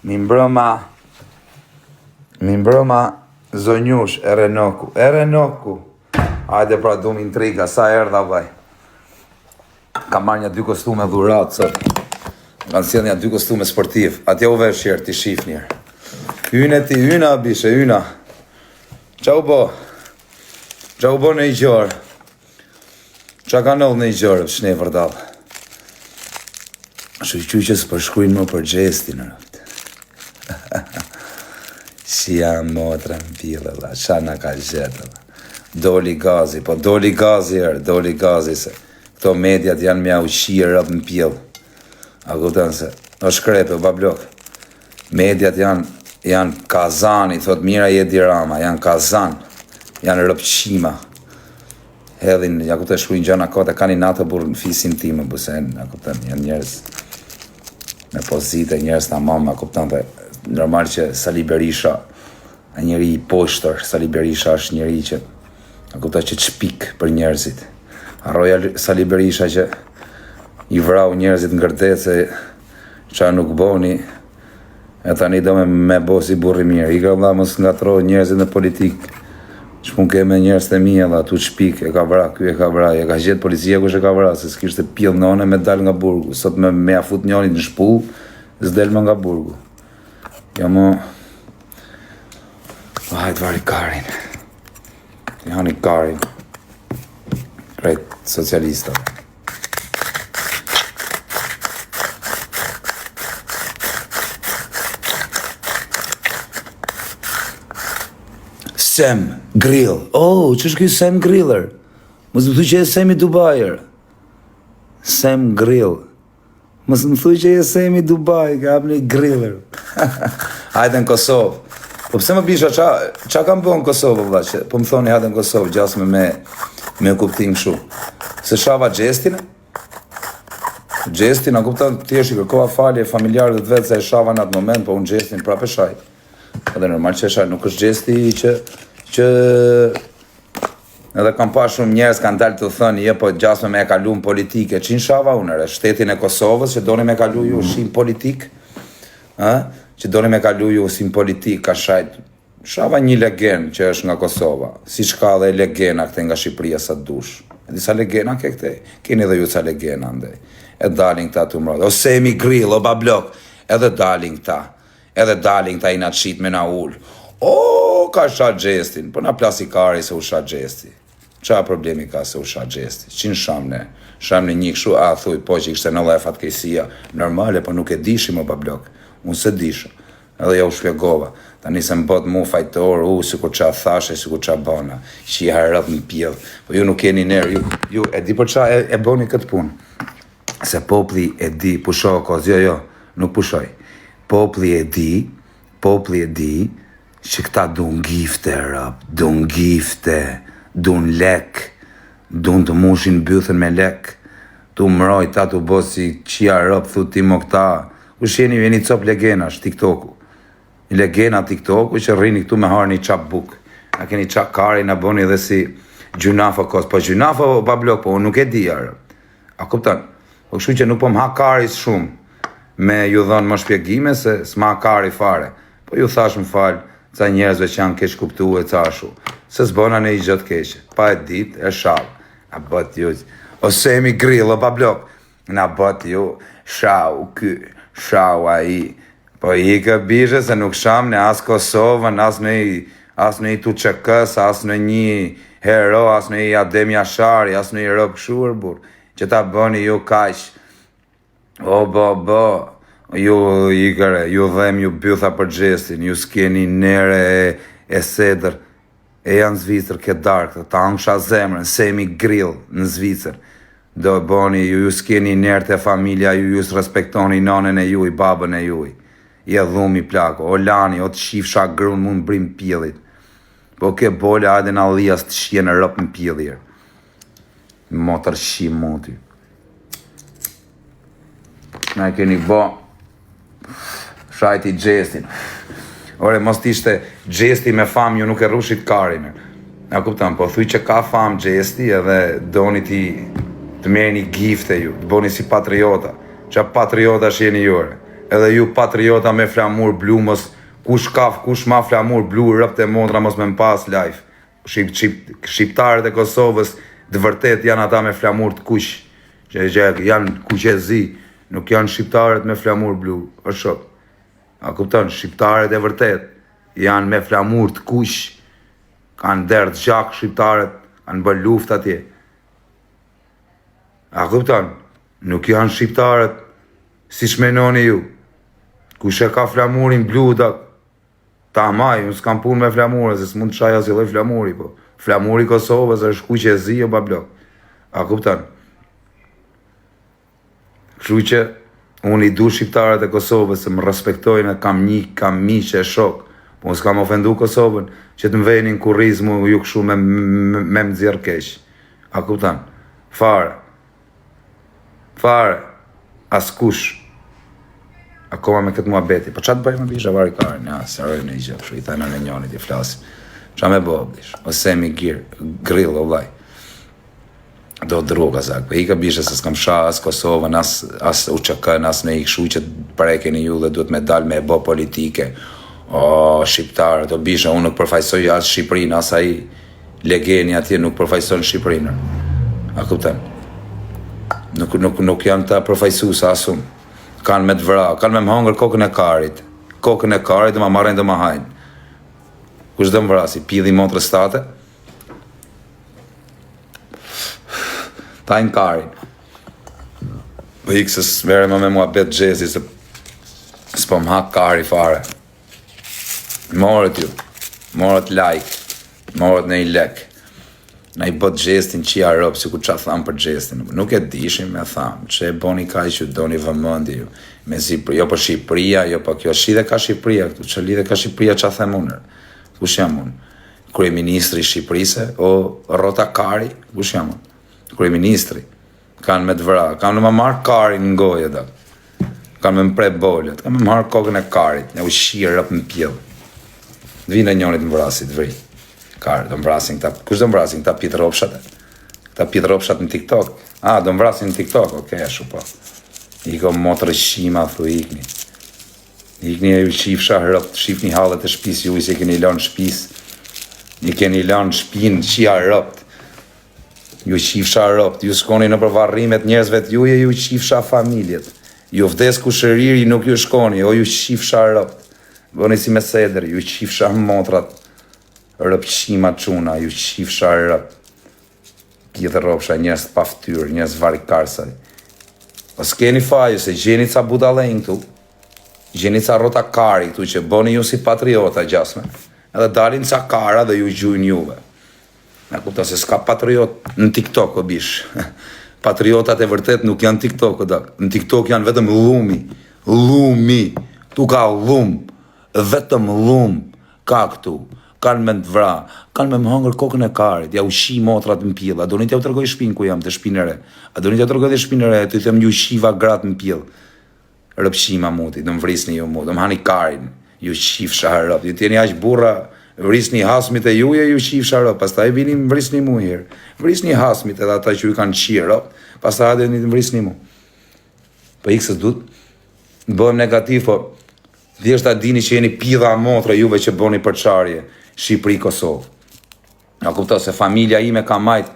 Mi mbrëma zonjush, Renoku. Hajde pra du intriga, sa erdha vaj. Kam marrë një 2 kostume dhurat, sot. Kanë sjellë një 2 kostume sportiv. Atje u vesh herë, ti shif njerë. Yna, bishe, yna. Qa u bo në i gjorë? Qa ka nëllë në i gjorë, shne vërdal? Shqyqës përshkujnë më për gjestin, Si jam motra në pile, qa na ka gjetë, Doli gazi se këto mediat janë mja uqirë rëpë në pile. A kuptan se, o shkrepe, bablok. Mediat janë kazani, thot mira Edi Rama, janë kazan, janë rëpqima. Hedhin, ja kuptan shkujnë gjana kote, ka një natë burë në fisin time, busen, ja kuptan, janë njerës me pozite, njerës në mama, kuptan dhe normal që Sali Berisha, njëri i poshtër, Sali Berisha është njëri që, a kuptan që të shpik për njerëzit. Arroja Sali Berisha që i vrau njerëzit ngërdet se qa nuk boni, e tani do me bo si burri mirë. I ka vla mos nga tro njerëzit në politikë, që pun ke me njerëz të mija, dhe tu shpik, e ka vra, ky e ka vra, e ka gjetë policia kush e ka vra, se s'kishte pjell none me dal nga burgu. Sot me afut njënit në shpull, s'del me nga burgu. Ja mo... Hajt vari Karin. Jani Karin. Krejt socialista. Sam Grill. Oh, që është kjo Sam Griller? Mos më thuj që e Semi Dubajer. Sam Grill. Mos më thuj që e Semi Dubaj, ka apë një Griller. Hajde në Kosovë. Po pëse më bisha, qa kam bo në Kosovë, vla, që po më thoni hajde në Kosovë, gjasë me kuptim shu. Se shava Gjestin? Gjestin, a kuptan, ti është i kërkova falje familjarë dhe të vetë se e shava në atë moment, po unë Gjestin prapë e shaj. Edhe normal që e shaj, nuk është Gjesti që edhe kam pa shumë njerës kanë dalë të thënë, je po gjasme me e kalu në politike, qinë shava unëre, shtetin e Kosovës, që doni me kalu ju shim politik, që doni me kalu ju shim politik, ka shajt, shava një legen që është nga Kosova, si shka dhe legena këte nga Shqipëria sa dush, e disa legena ke këte, keni dhe ju sa legena ndej, e dalin këta të mrodhe, o Semi Grill, o Bablok, edhe dalin këta i na qit me na ull, o, ka shat Gjestin, po na plasi kari se u shat Gjesti. Qa problemi ka se u shat Gjesti? Qinë shamne një këshu, a thuj, po që i kështë në lefat kejsia, normale, po nuk e dishim o Bablok, unë se disha, edhe ja u shpjegova, ta nisem bot mu fajtor, si ku qa thashe, si ku qa bona, që i harët në pjell, po ju nuk keni nërë, ju e di për qa e boni këtë punë, se popli e di, pusho koz, jo, nuk pushoj, popli e di, që këta dun gifte, dun gifte, dun lek, dun të mushin bythën me lek, tu mroj, ta tu bo si qia rëp, thu ti mo këta, ku sheni vjeni cop legenash, TikToku, legena TikToku që rrini këtu me harë një qap buk, a keni qap kari, na boni dhe si gjunafo kos, po gjunafo Bablok, po nuk e di rëp, a kuptan, po kështu që nuk po më ha karis shumë, me ju dhonë më shpjegime se s'ma kari fare, po ju thash më falë, ca njerëzve që janë keq kuptu e cashu, se s'bona në i gjëtë keqe, pa e dit, e shal, na bët ju, o Semi Grill, o Bablok, na bët ju, shau ky, shau a i, po i ka bishe se nuk sham në as Kosovën, as në i Tuqekës, as në një hero, as në i Adem Jashari, as në i rëpë këshur, bur, që ta bëni ju kaq, o bo, ju dhem ju bytha për Gjestin, ju s'keni nere e sedër, e janë Zvicër këtë darkë, ta angsha zemrën, Semi Grill në Zvicër, do boni, ju s'keni nere të familja, ju s'respektoni nanën e juj, babën e juj, je dhumi plako, o lani, o të shifsha grun mund brim pjellit, po ke bole ajde në alijas të shje në rëp në pjellir, motër shim moti, na e keni bo, shajti Gjestin. Ore, mos t'ishte Gjesti me fam, ju nuk e rushit Karin. A kuptan, po thuj që ka fam Gjesti edhe doni ti të merrni gifte ju, të boni si patriota. Qa patriota shjeni jure. edhe ju patriota me flamur blu, mos kush kaf, kush ma flamur blu, rëpt e motra mos me m'pas live. Shqiptarët e Kosovës dë vërtet janë ata me flamur të kush, që janë kuqezi, nuk janë shqiptarët me flamur blu, o shok. A kupton, shqiptarët e vërtet janë me flamur të kush, kanë derdh gjak shqiptarët, kanë bërë luft atje. A kupton, nuk janë shqiptarët si shmenoni ju. Kush e ka flamurin blu, ta maj, unë s'kam punë me flamurë, se s'mund të shaj asë lloj flamuri, po. Flamuri Kosovës është kuqezi o bablok. A kupton? Kështu që unë i du shqiptarët e Kosovës se më respektojnë, kam miqë e shok, po unë s'kam ofendu Kosovën, që të më venin kurizmu ju këshu me më nxjerr keq. A kupton? Fare, askush. Akoma me këtë muhabeti. Po çfarë të bëjmë bisha vari karën? Ja, se rojnë në gjë, kështu i thënë në njënit i flasim. Qa me bo, bish? Ose mi grill, o vlaj. Do droga, zak. Po i ka bisha se s'kam sha as Kosovën, as UÇK-n, as me i këshu që prekeni ju dhe duhet me dal me bo politike. O, shqiptarët, o bisha, unë nuk përfaqësoj as Shqipërinë, as ai legeni atje nuk përfaqëson Shqipërinë. A kupton? Nuk janë ta përfaqësues as unë. Kanë me të vra, kanë me më hangër kokën e karit. Kokën e karit dhe ma marrën dhe ma hajnë. Kush dhe më vrasi, pidhi motrës tate? Tajnë karin. Po ikë se s'mere më me mua bet gjezi, se s'po më hak kari fare. Morët ju, morët like, morët në i lek. Na i bët gjestin qia rëpë, si ku qa thamë për gjestin. Nuk e dishim me thamë, që e boni ka i që doni vëmëndi ju. Jo për Shqipëria, jo për kjo. Shi dhe ka Shqipëria këtu, që li dhe ka Shqipëria që a them unë. Kush jam unë? Kryeministri Shqipërise, o Rota Kari, kush jam unë? Kryeministri. Kanë me të vra, kanë me më marrë karin në goje, da. Kanë me më pre bollet, kanë me më marrë kokën e karit, një u shirë rëpë në pjellë. Dhvina njënit më vrasit, vri. Karë, do më vrasin këta, kush do më vrasin këta pitë ropshat? Këta pitë ropshat në TikTok? Do më vrasin në TikTok, okej, shu po. Iko motër shima, thu ikni. Ikni e ju qifsha rëpt, shifni halët e shpis, ju i se keni lanë shpis. I keni lanë shpin, qia rëpt. Ju qifsha rëpt, ju shkoni në përvarrimet njerëzve të juje, ju qifsha familjet. Ju vdes ku shëriri nuk ju shkoni, o ju qifsha rëpt. Bëni si me seder, ju qifsha motrat. Rëpqima quna, ju qifsha rëp. Pjetë ropsha, njës të paftyr, njës vari karsaj. O s'keni faju se gjeni ca budalen këtu, gjeni ca Rota Kari këtu që boni ju si patriota gjasme, edhe dalin ca kara dhe ju gjujnë juve. Në kupta se s'ka patriot në TikTok o bish. Patriotat e vërtet nuk janë TikTok o dak. Në TikTok janë vetëm lumi. Tu ka lum, vetëm lum ka këtu. Kanë me të vra, kanë me më hangër kokën e karit, ja ushi motrat në pjellë, a do një t'ja u tërgoj shpinë ku jam, të shpinë e re, a do një t'ja u tërgoj dhe shpinë e re, të i them një ushiva gratë në pjellë, rëpshima muti, do më vrisni ju mu, do më hani karin, ju shif shaharëp, ju tjeni aq burra, vrisni hasmit e juje, ju shif shaharëp, pas ta i vini më vrisni mu herë, vrisni hasmit edhe ata që ju kanë qirëp, pas ta edhe një të vrisni mu. Po ikë se dut, bëhem negativ, po, thjesht ta dini që jeni pidha motra juve që bëni përçarje, Shqipëri, Kosovë. Në kupto se familja ime ka majt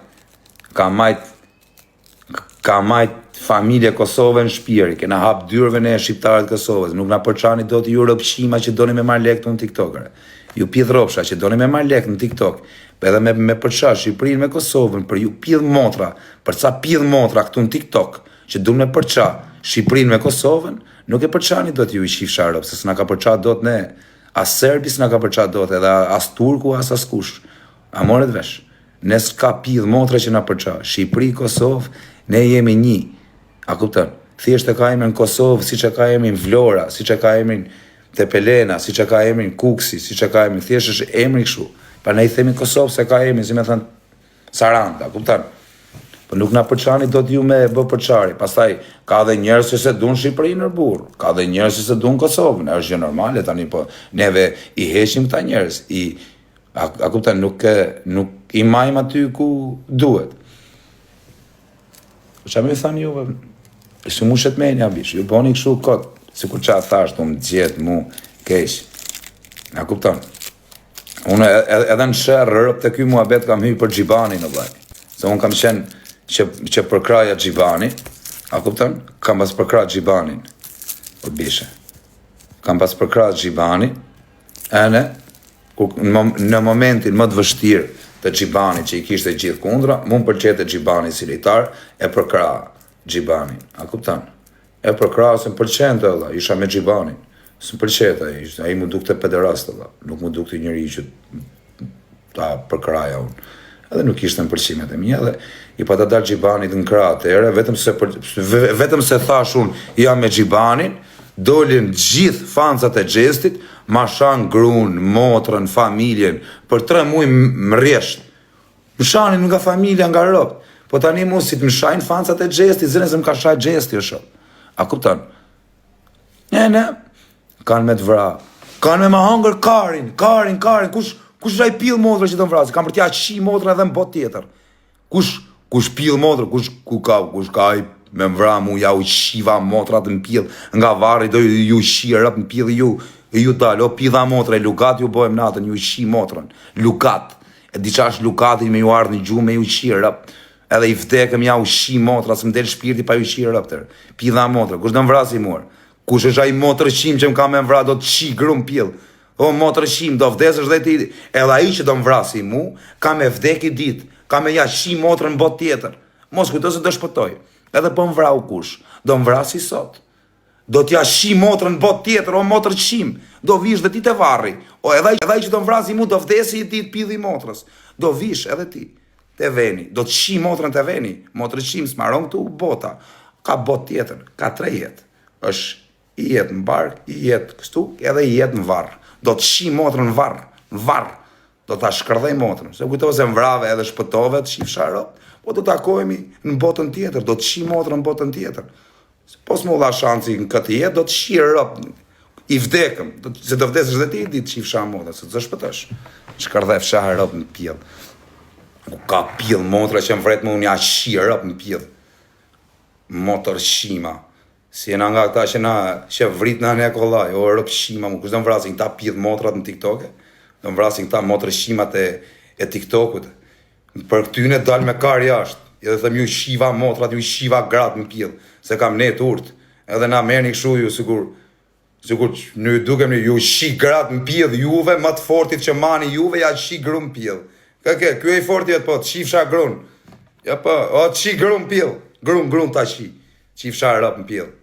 familje Kosovë në shpiri, kena hap dyrëve në shqiptarët Kosovës, nuk na përçani do të ju rëpshima që doni me marrë lek të në TikTokere. Ju pidh ropsha që doni me marrë lek në TikTok, edhe me përça Shqipërinë me Kosovën, për ju pidh motra, për ca pidh motra këtu në TikTok, që du me përça Shqipërinë me Kosovën, nuk e përçani do të ju i shifsha rëpë, se s'na ka përça do të ne, as Serbis s'na ka përça do të, edhe as Turku, as askush. A moret vesh? Ne s'ka pidh motra që na përça. Shqipëri, Kosovë, ne jemi një. A kupton? Thjesht e ka emrin Kosovë, si që ka emrin Vlora, si që ka emrin Tepelena, si që ka emrin Kuksi, si që ka emrin, thjesht është emri kështu. Pa ne i themi Kosovë se ka emrin, si me thënë Saranda, kupton? Po nuk na përçani do t'ju me bë përçari. Pastaj ka dhe njerëz që se dun Shqipërinë në burr, ka dhe njerëz që se dun Kosovën. Është gjë normale tani, po neve i heqim këta njerëz, a kupton, nuk i majm aty ku duhet. Çfarë më thani juve? Si mushet menja bish, ju boni kështu kot. sikur qa thash, të më gjetë mu keq. A kupton? Unë edhe në shërë rëp të ky muhabet kam hy për Gjibani në vlaj. Se unë kam qenë që përkraja Gjibani, a kupton? Kam pas përkra Gjibanin, o bishe. Kam pas përkra Gjibani, ene, në momentin më të vështirë të Gjibani që i kishte gjithë kundra, mund përqete Gjibani si lejtar, e përkra Gjibanin, a kupton? E përkra se më përqente edhe, isha me Gjibanin. Së më përqete, a i mu duk të pederast edhe, nuk mu duk të njëri që ta përkraja unë. Edhe nuk ishte në përqimet e mija, dhe i pa të dalë Gjibanit në kra atëre, vetëm se thash unë jam me Gjibanin, dolin gjithë fancat e Gjestit, ma shanë grun, motrën, familjen, për 3 muaj më rjesht. Më shanin nga familja, nga ropë. Po tani mu si të më shajnë fancat e Gjestit, zëne se më ka shaj Gjesti o shumë. A kuptan? Ne, kanë me të vra. Kanë me ma hangër karin, kush raj pil motrë që të më vrasi? Kanë për tja qi motrë edhe në bot tjetër. Kush pil motrë, kush ka i me më vra mu, ja u shiva motrat në pil, nga varri do ju shirë në pil ju dalë, o pidha motra, e lukat ju bojmë natën, ju shi motrën, lukat, e di qash lukatin me ju ardhë një gjumë me ju shirë, edhe i vdekëm ja u shi motra, së më delë shpirti pa ju shirë tërë, pidha motra, kush do më vrasi muar, kush është ai motrë shim që më ka me më vra, do të shi grum pil, o motrë shim, do vdesësh dhe ti, edhe ai që do më vrasi mu, ka me vdeki dit, ka me ja shi motrën në bot tjetër, mos kujto se do shpëtoj, edhe po më vrau kush, do më vrasi sot. Do t'ja shi motrën në bot tjetër, o motrë qim, do vish dhe ti të varri, o edhe që do më vrasi mu, do vdesi i ti të pidhi motrës, do vish edhe ti, të veni, do të shi motrën të veni, motrë qim s'maron këtu bota, ka bot tjetër, ka 3 jetë, është i jetë në bark, i jetë kështu, edhe i jetë në varë, do të shi motrën në varë, do t'a shkërdhej motrën, se kujto se më vrave edhe shpëtove të shi fsharot, po do t'akojmi në botën tjetër, do të shi motrën në botën tjetër. Po s'mu dha shansi në këtë jetë, do të shirë rëpë, i vdekëm, se do vdesësh dhe ti, di të shifë shanë motra, se të zëshpëtësh. Shkërdhe fshahë rëpë në pjellë. Ku ka pjellë motra që më vretë më unë ja shirë rëpë në pjellë. Motër shima. Si jena nga këta që vritë në anë e kollaj, o rëpë shima mu, kush do më vrasin këta pjellë motrat në TikTok-e? Do më vrasin këta motër shimat e TikTok-ut. Për këtyne dalë me karë jashtë. Edhe thëm ju shiva motrat, ju shiva gratë në pjellë, se kam net urtë, edhe na merni këshu ju, sigur në dukem ju shi gratë në pjellë, juve, më të fortit që mani juve, ja shi gru në pjellë. Kjo e i fortit po, të shifsha grun. Ja po, o të shi gru në pjellë, grun ta shi, shifsha rëpë në pjellë.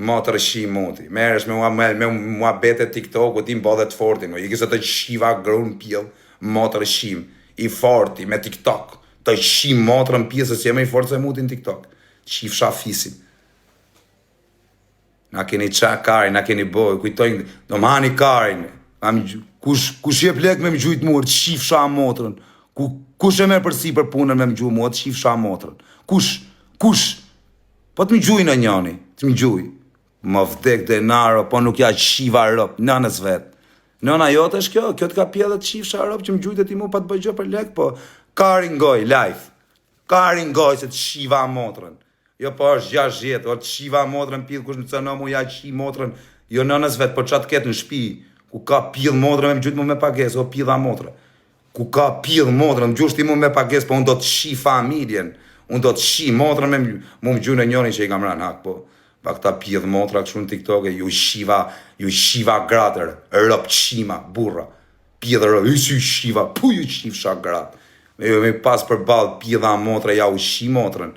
Motër shi moti, meresh me mua bete TikTok, u tim bodhe të fortin, i kësë të shiva gru në pjellë, motër shim, i forti, me TikTok. Të shim motrën pjesës që jeme i forë se mutin TikTok. Shif shafisin. Na keni qa karin, na keni boj, kujtojnë, do më hani karin. Kush je plek me më gjujt muar, të shif sha motrën. Kush e merë përsi për punën me më gjuj muar, të shif sha motrën. Kush? Po të më gjuj në njani, të më gjuj. Më vdek denaro, po nuk ja shiva rëp, nënës vetë. Nëna jote është kjo të ka pjedhe të shif sha rëp, që më gjujt e ti mu pa të bëjgjo për lek, po karin goj, life. Karin goj se të shiva motrën. Jo po është 6 jetë, o të shiva motrën pidh, kush në cëno mu ja shi motrën, jo nënës vetë, po qatë ketë në shpi, ku ka pidh motrën, me më gjujtë mu me pages, o pidha motrën. Ku ka pidh motrën, më gjujtë mu me pages, po unë do të shi familjen, unë do të shi motrën, mu më gjujtë në njërin që i kam ranë hak, po. Pa këta pidh motra këshu në TikTok, ju shiva gratër, rëp qima, burra. Pidh rëp, ju shiva, pu ju shifsha gratë. Me pas për balë pidha motra, ja u shi motrën,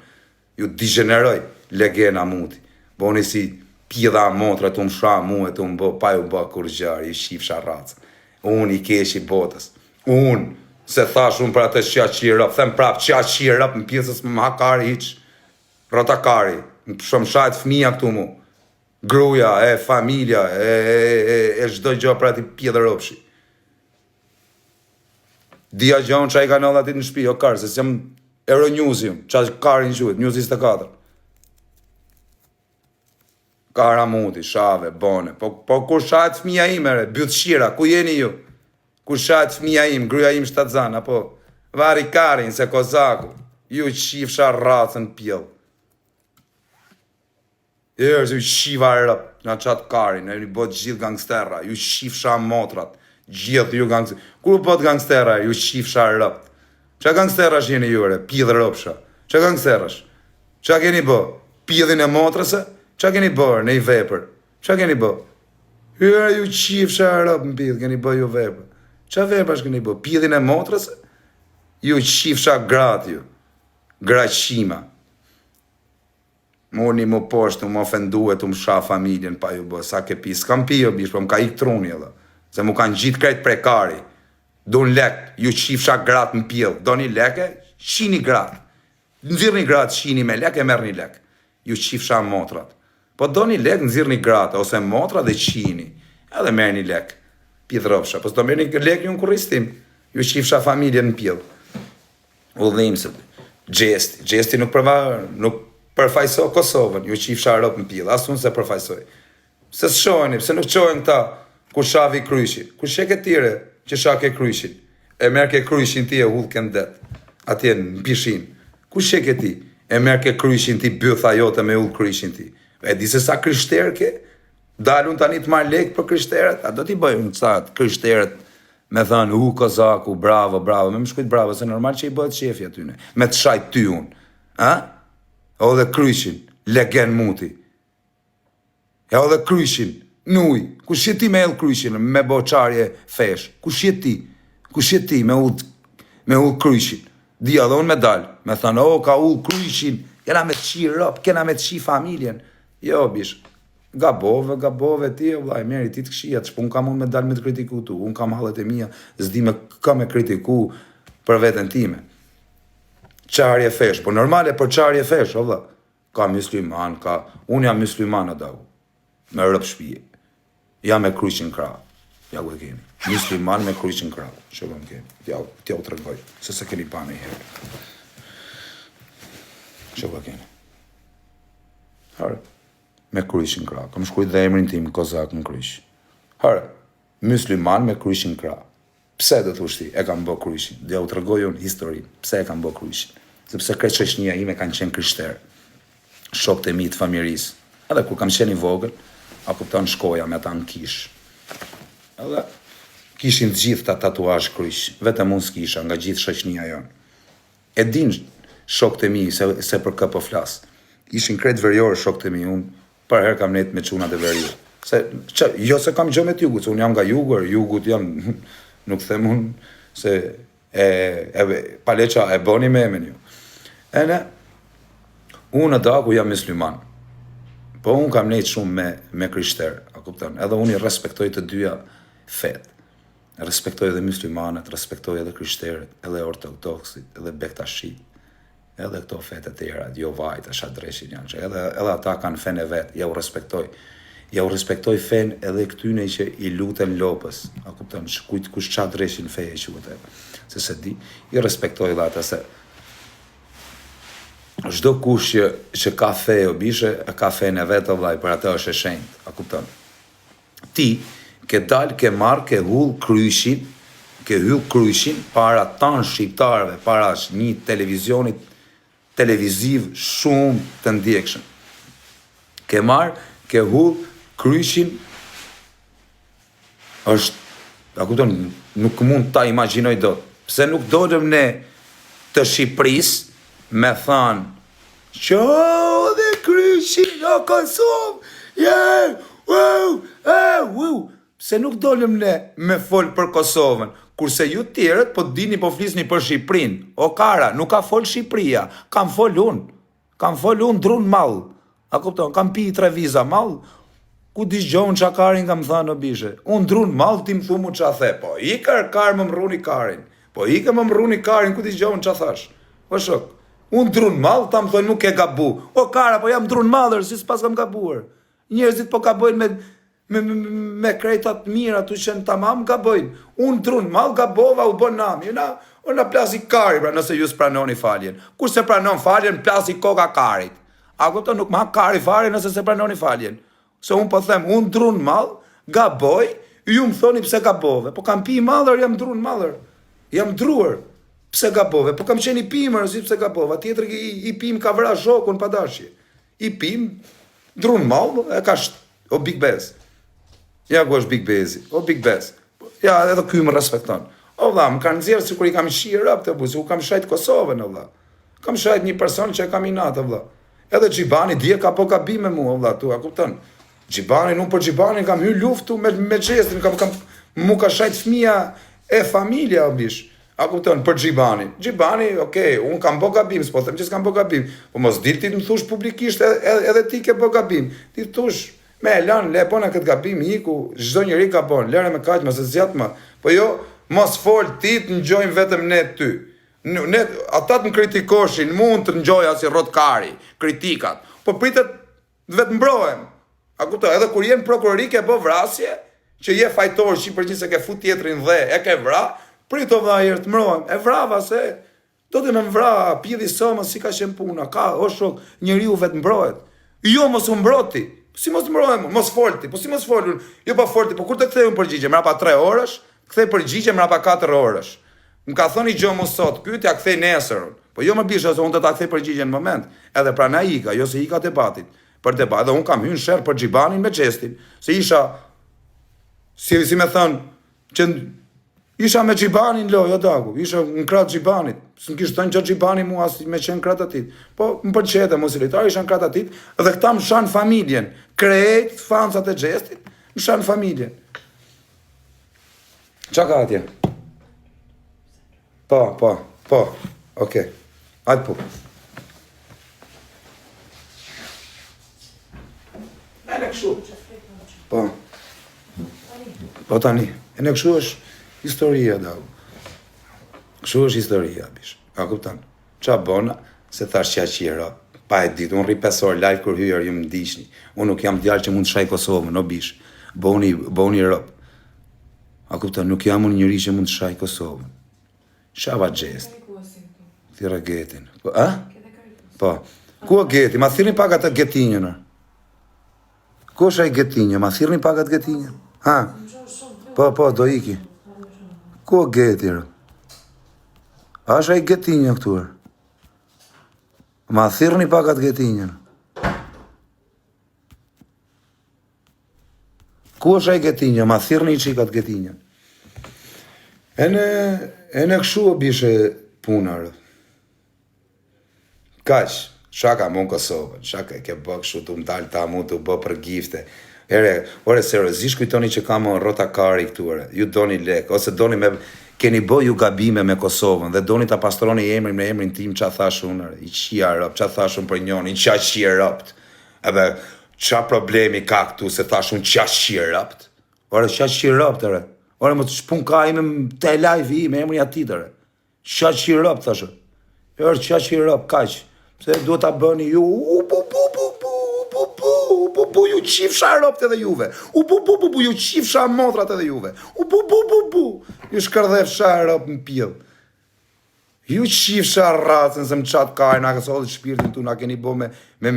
ju digeneroj legena muti. Boni si pidha motra, të më shra mu e të më bë, pa ju bë kur gjarë, ju shifsha ratës. Unë i keshi botës. Unë, se thash unë për atë që qirëp, them prap që qirëp, në pjesës më hakari hiq, rotakari, në shumë shajtë fëmija këtu mu. Gruja, familja, shdoj gjë për ati pidhe rëpshi. Dia gjonë që a i ka në atit në shpi, o karë, se si jam Euronews-ium, që a karin qëhet, News 24. Kara muti, shave, bone, po kur shajt fëmija ime, bytë shira, ku jeni ju? Kur shajt fëmija im, gruja im shtatzan, apo vari karin, se kozaku, ju qifsha ratën pjellë. Ju shiva rëp, nga qatë karin, e një bot gjithë gangstera, ju shifsha motrat, gjithë ju gangstera. Kur bot gangstera, ju shifsha rëpt. Qa gangsterash jeni jure? Pidhë rëpsha. Qa gangsterash? Qa keni bë? Pidhin e motrëse? Qa keni bërë në i vepër? Qa keni bë? Hyra ju shifsha rëpt në pidhë, keni bë ju vepër. Qa veprash keni bë? Pidhin e motrëse? Ju shifsha gratë ju. Graqima. Morni më poshtë, më ofenduet, më sha familjen, pa ju bë, sa ke pi, s'kam pi jo bish, po më ka ik truni edhe, se mu kanë gjitë krejt prekari, do në lek, ju qifsha gratë në pjellë, do një leke, shini gratë, nëzirë një gratë, shini me lek, e merë një lek, ju qifsha motrat, po do një lek, nëzirë një gratë, ose motra dhe qini, edhe merë një lek, pidhrofsha, po s'do merë një lek ju në kuristim, ju qifsha familjen në pjellë, u dhimësët, gjesti nuk përfajso Kosovën, ju qifsha Europë në pjellë, asë unë se përfajsoj. Se s'shojni, pse nuk qojnë ta, ku shavi kryshin, ku sheke tire që shake kryshin, e merke kryshin ti e hullë këndet, atje në pishin, ku sheke ti, e merke kryshin ti, bëtha jote me hullë kryshin ti, e di se sa kryshterë ke, dalun tani të marrë lekë për kryshteret, a do t'i bëjmë sa kryshteret, me thënë, kozaku, bravo, me më shkujt bravo, se normal që i bëhet shefi atyne, me të shajt ty unë, ha? O dhe kryshin, legen muti. E o dhe kryshin, nuj, ku shjeti me el kryshin, me boqarje fesh, ku shjeti me ull kryshin. Dia dhe unë me dal, me thënë, ka ull kryshin, kena me të qi rëp, kena me të qi familjen. Jo, bish, gabove ti, vlaj, meri ti të këshia, që unë kam unë me dal me të kritiku tu, unë kam halët e mija, zdi me ka me kritiku për veten time. Qarje fesh, po normale për qarje fesh, o vla, ka musliman, unë jam musliman adau, me rëp shpije, jam me kryshin kra, ja ku e keni, musliman me kryshin kra, që ku e keni, tja u të rëgoj, se keni pa në i herë, që ku e keni, hare, me kryshin kra, kam shkujt dhe emrin tim, kozak në krysh, hare, musliman me kryshin kra, pse dhe të ushti, e kam bë kryshin, dhe u të rëgoj unë historin, pse e kam bë kryshin, sepse kreç qeshnia ime kanë qenë kryshterë, shokët e mi të familjes. Edhe kur kam qenë i vogël, a kupton shkoja me ta në kish. Edhe kishin të gjithë ta tatuazh kryq, vetëm unë s'kisha nga gjithë shoqënia jonë. E din shokët e mi se për kë po flas. Ishin krejt veriorë shokët e mi, unë për herë kam net me çunat e veriut. Jo se kam gjë me t'jugut, se unë jam nga jugut jam, nuk them unë se paleqa e boni me emen ju. Ene, unë da ku jam musliman, po unë kam nejtë shumë me kryshterë, a kupton, edhe unë i respektoj të dyja fetë, respektoj edhe muslimanet, respektoj edhe kryshterët, edhe ortodoksit, edhe bektashit, edhe këto fetë të tjera, Jovajt, Shadreshin janë që, edhe ata kanë fenë e vetë, ja u respektoj fenë edhe këtyne që i luten lopës, a kupton, që kujtë kush Shadreshin feje që vëtë, se di, i respektoj dhe ata se, çdo kush që ka fe o bishe, ka fenë e vetë o vlaj, për atë është e shenjtë, a kupton. Ti, ke dalë, ke marrë, ke hull kryshin, para tanë shqiptarëve, para një televiziv shumë të ndjekshëm. Ke marrë, ke hull kryshin, është, a kupton, nuk mund ta imagjinoj dot. Pse nuk dolëm ne të Shqipërisë, me thanë, që dhe kryshin, o Kosovë, se nuk dolëm ne me folë për Kosovën, kurse ju tjerët po dini po flisni për Shqiprin, o kara, nuk ka folë Shqipria, kam folë unë drunë malë, a kupton, kam pi 3 viza malë, ku disgjohën qa karin kam thanë o bishe, unë drunë malë ti më thumu qa the, po i karë më mruni karin, ku disgjohën qa thash, o shok, unë drunë malë, ta më thonë nuk e gabu. O kara, po jam drunë malër, si s'pas kam gabuar. Njerëzit po gabojnë me krejtat mirë, atu që në tamam gabojnë. Unë drunë malë, gabova, u bon nami. Unë plasi kari, pra nëse ju s'pranoni faljen. Kur se pranon faljen, plasi koka karit. A këto nuk ma kari fare nëse se pranoni faljen. Se unë po them, unë drunë malë, gaboj, ju më thoni pse gabove. Po kam pi malër, jam drunë malër. Jam druër. Pse gabove, po kam qenë i pimër, si pse gabove, tjetër i pim ka vra shokun pa dashje. I pim, drunë malë, O Big Bez. Ja ku është Big Bezi. O Big Bez. Ja, edhe ky më respekton. O vlla, më kanë nxjerrë sikur i kam shihë rap të buzi, u kam shajt Kosovën, o vlla. Kam shajt një person që e kam inat, o vlla. Edhe Xhibani dje ka po gabim me mua, o vlla, tu, a kupton? Xhibani, nuk për Xhibanin kam hyrë luftu me xhestin, mu ka shajt fëmia e familja, o bish. A kupton, për Xhibani. Xhibani, okej, unë kam bo gabim, s'po them që s'kam bo gabim. Po mos dilti të më thush publikisht edhe ti ke bo gabim. Ti thush, me elan, le bona këtë gabim, hiku, çdo njeri ka bon, lere me kaq, mos e zgjat më. Po jo, mos fol ti të ngjojmë vetëm ne ty. Ne ata të më kritikoshin, mund të ngjoja si rrotkari, kritikat. Po pritet vetë mbrohem. A kupton, edhe kur jem prokurori ke bë vrasje, që je fajtor Shqipërisë se ke fut tjetrin dhe e ke vra, prito vlla herë të mbrohem. E vrava se do të më vra, pjedhi somës si ka qenë puna. Ka, o shok, njeriu vetë mbrohet. Jo mos u mbroti. Si mos mbrohem, mos folti. Po si mos folun? Jo pa folti, po kur të kthej un përgjigje, mrapa 3 orësh, kthej përgjigje mrapa 4 orësh. Më ka thoni gjë më sot, pyetja kthej nesër. Po jo më bish se unë do ta kthej përgjigjen në moment. Edhe pra na ika, jo se ika debatit. Për debat, edhe unë kam hyrë në sherr për Xhibanin me xhestin. Se isha si më thon, që isha me Xhibanin jo dagu, isha në krah Xhibanit. S'm kishte thënë që Xhibani mua as me qenë krah atit. Po më pëlqejte mos i lejtar, isha në krah atit, dhe këta më shan familjen. Krejt fansat e xhestit, më shan familjen. Qa ka atje? Po, okej. Hajde po. E në kështu. Po tani, e në kështu është historia, da. Kështu është historia, bish. A kuptan? Qa bona, se thash qa qira, pa e ditë, unë rri 5 orë live kur hyër ju më ndishni. Unë nuk jam djarë që mund të shaj Kosovën, no bish. Boni rëp. A kuptan, nuk jam unë njëri që mund të shaj Kosovën. Shava gjest. Thira getin. Po. Ku a geti? Ma thirni pak atë getinjën, ku është ai getinjë? Ma thirni pak atë getinjën? Ha? Po, do iki. Ku a geti, a është ai getinjë këtuar? Ma thirni pak atë getinjën. Ku është ai getinjë? Ma thirni i qik atë getinjën. E në këshu o bishe punarë. Kash, shaka mund Kosovën, shaka e ke bë kështu të më talë ta mund të bë për gifte. Ore, seriozisht kujtoni që kam rotakari këture, ju doni lek, ose doni me, keni bë ju gabime me Kosovën, dhe doni ta pastroni emrin me emrin tim qa thash unë, i qia rëpt, qa thash unë për njoni, qa qia rëpt, edhe qa problemi ka këtu se thash unë qa qia rëpt, ore, qa qia rëpt, ore, më të shpun ka ime te live i me emrin ati, qa qia rëpt, thashë, qa qia rëpt, kaq, se duhet ta bëni ju, ju qifsha ropët edhe juve, ju qifsha motrat edhe juve, ju shkërdhefsha ropë në pjellë. Ju qifsha racën se më qatë kajnë, a kësë odhë shpirtin tu, na keni bo me hy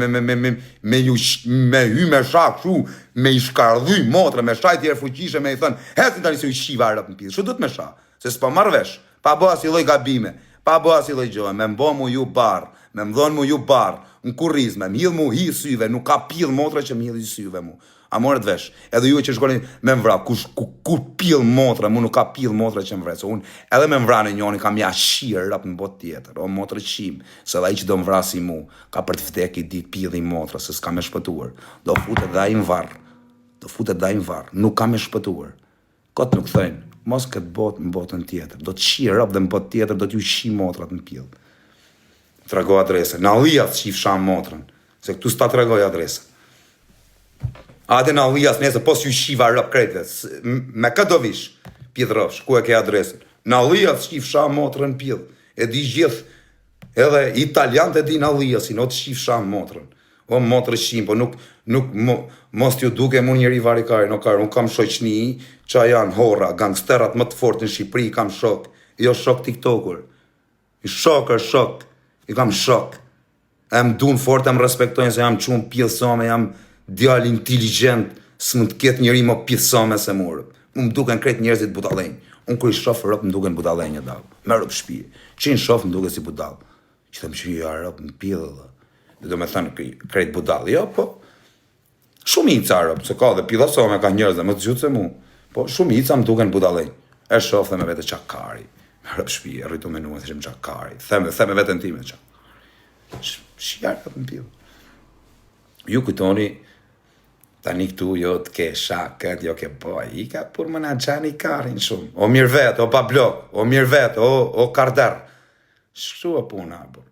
me shak, shu, me i shkardhy motra, me shaj tjerë fuqishe, me i thënë, hesin tani se ju qiva ropë në pjellë, shu du të me sha, se s'pa marvesh, pa bo as i loj gabime, pa bo as i loj gjohë, me mbo mu ju barë, me më dhonë mu ju barë, në kurizme, më hidh mu hi syve, nuk ka pill motra që më hidh i syve mu. A morët vesh, edhe ju që shkoni me më vra, ku pill motra, mu nuk ka pill motra që më vre, so unë edhe me më vra në njoni kam ja shirë rap në bot tjetër, o motra qim, se dhe i që do më vra si mu, ka për të vdek i dit pill i motra, se s'ka me shpëtuar, do futet dhe i më varë, nuk ka me shpëtuar, kot nuk thëjnë, mos këtë bot në botën tjetër, do të shirë rap dhe në bot tjetër, do t'ju shi motrat në pill. Tregoj adrese. Në Allias qifsha motrën, se këtu s'ta tregoj adrese. Ate në Allias nese, pos ju shiva rëp krejtve, me këtë do vish, pjedhrofsh, ku e ke adresen. Në Allias qifsha motrën pjedh, e di gjithë, edhe italian të di në Alliasin, o të qifsha motrën. O motrë shim, po nuk mos t'ju duke mu njeri varikari, unë kam shoqni, qa janë horra, gangsterat më të fort në Shqipëri, kam shok, jo shok TikTokur, shok, i kam shok, e më dun fort, e më respektojnë se jam qumë pjellësome, jam djallë inteligent, së më të ketë njëri më pjellësome se mërë. Më duken kretë njerëzit budalenjë. Unë kër i shofë rëpë më duken budalenjë e dalë. Me rëpë shpije. Që i në shofë më duke si budalë. Që thëmë që i a rëpë më pjellë dhe. Do me thënë kretë budalë. Jo, po. Shumica rob, se ka dhe pilla sa me ka njerëz dhe më të gjutë se mu. Po shumica më duken budallëj. E shoh dhe me vete çakari. Rrap shtëpi, rritu menuën thashëm çakari. Them me veten time çak. Shiar në pillë. Ju kujtoni tani këtu jo të ke shakët, jo ke boj, i ka për më na gjani karin shumë. O mirë vetë, o pa blok, o mirë vetë, o karder. Shkru e puna, bur.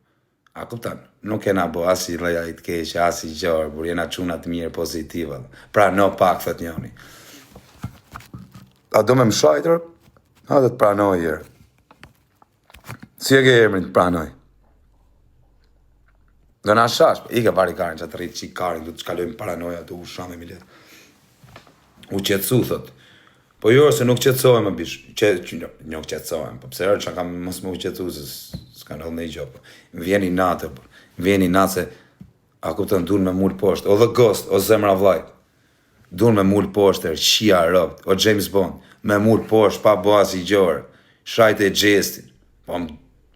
A kuptan, nuk kena bo asi loja i të keqe, asi gjorë, bur, jena quna të mirë pozitiva. Pra no pak, thët njoni. A do me më shajtër? A do të pranoj jërë. Si e ke emrin të pranoj? Do na shash, i ke pari karin që të rritë qik karin, du të shkallojmë paranoja, du u shamë e milet. U qetsu, thot. Po jo, se nuk qetsohem, më bish. Nuk qetsohem, po pse që kam mos më u qetsu, se s'ka në dhënë i gjopë. Më vjeni natë, më vjeni natë se, a kuptën, dur me mull poshtë, o dhe ghost, o zemra vlajt. Dur me mull poshtë, qia rëpt, o James Bond, me mull poshtë, pa boas i gjorë, shajt e gjestin. Po,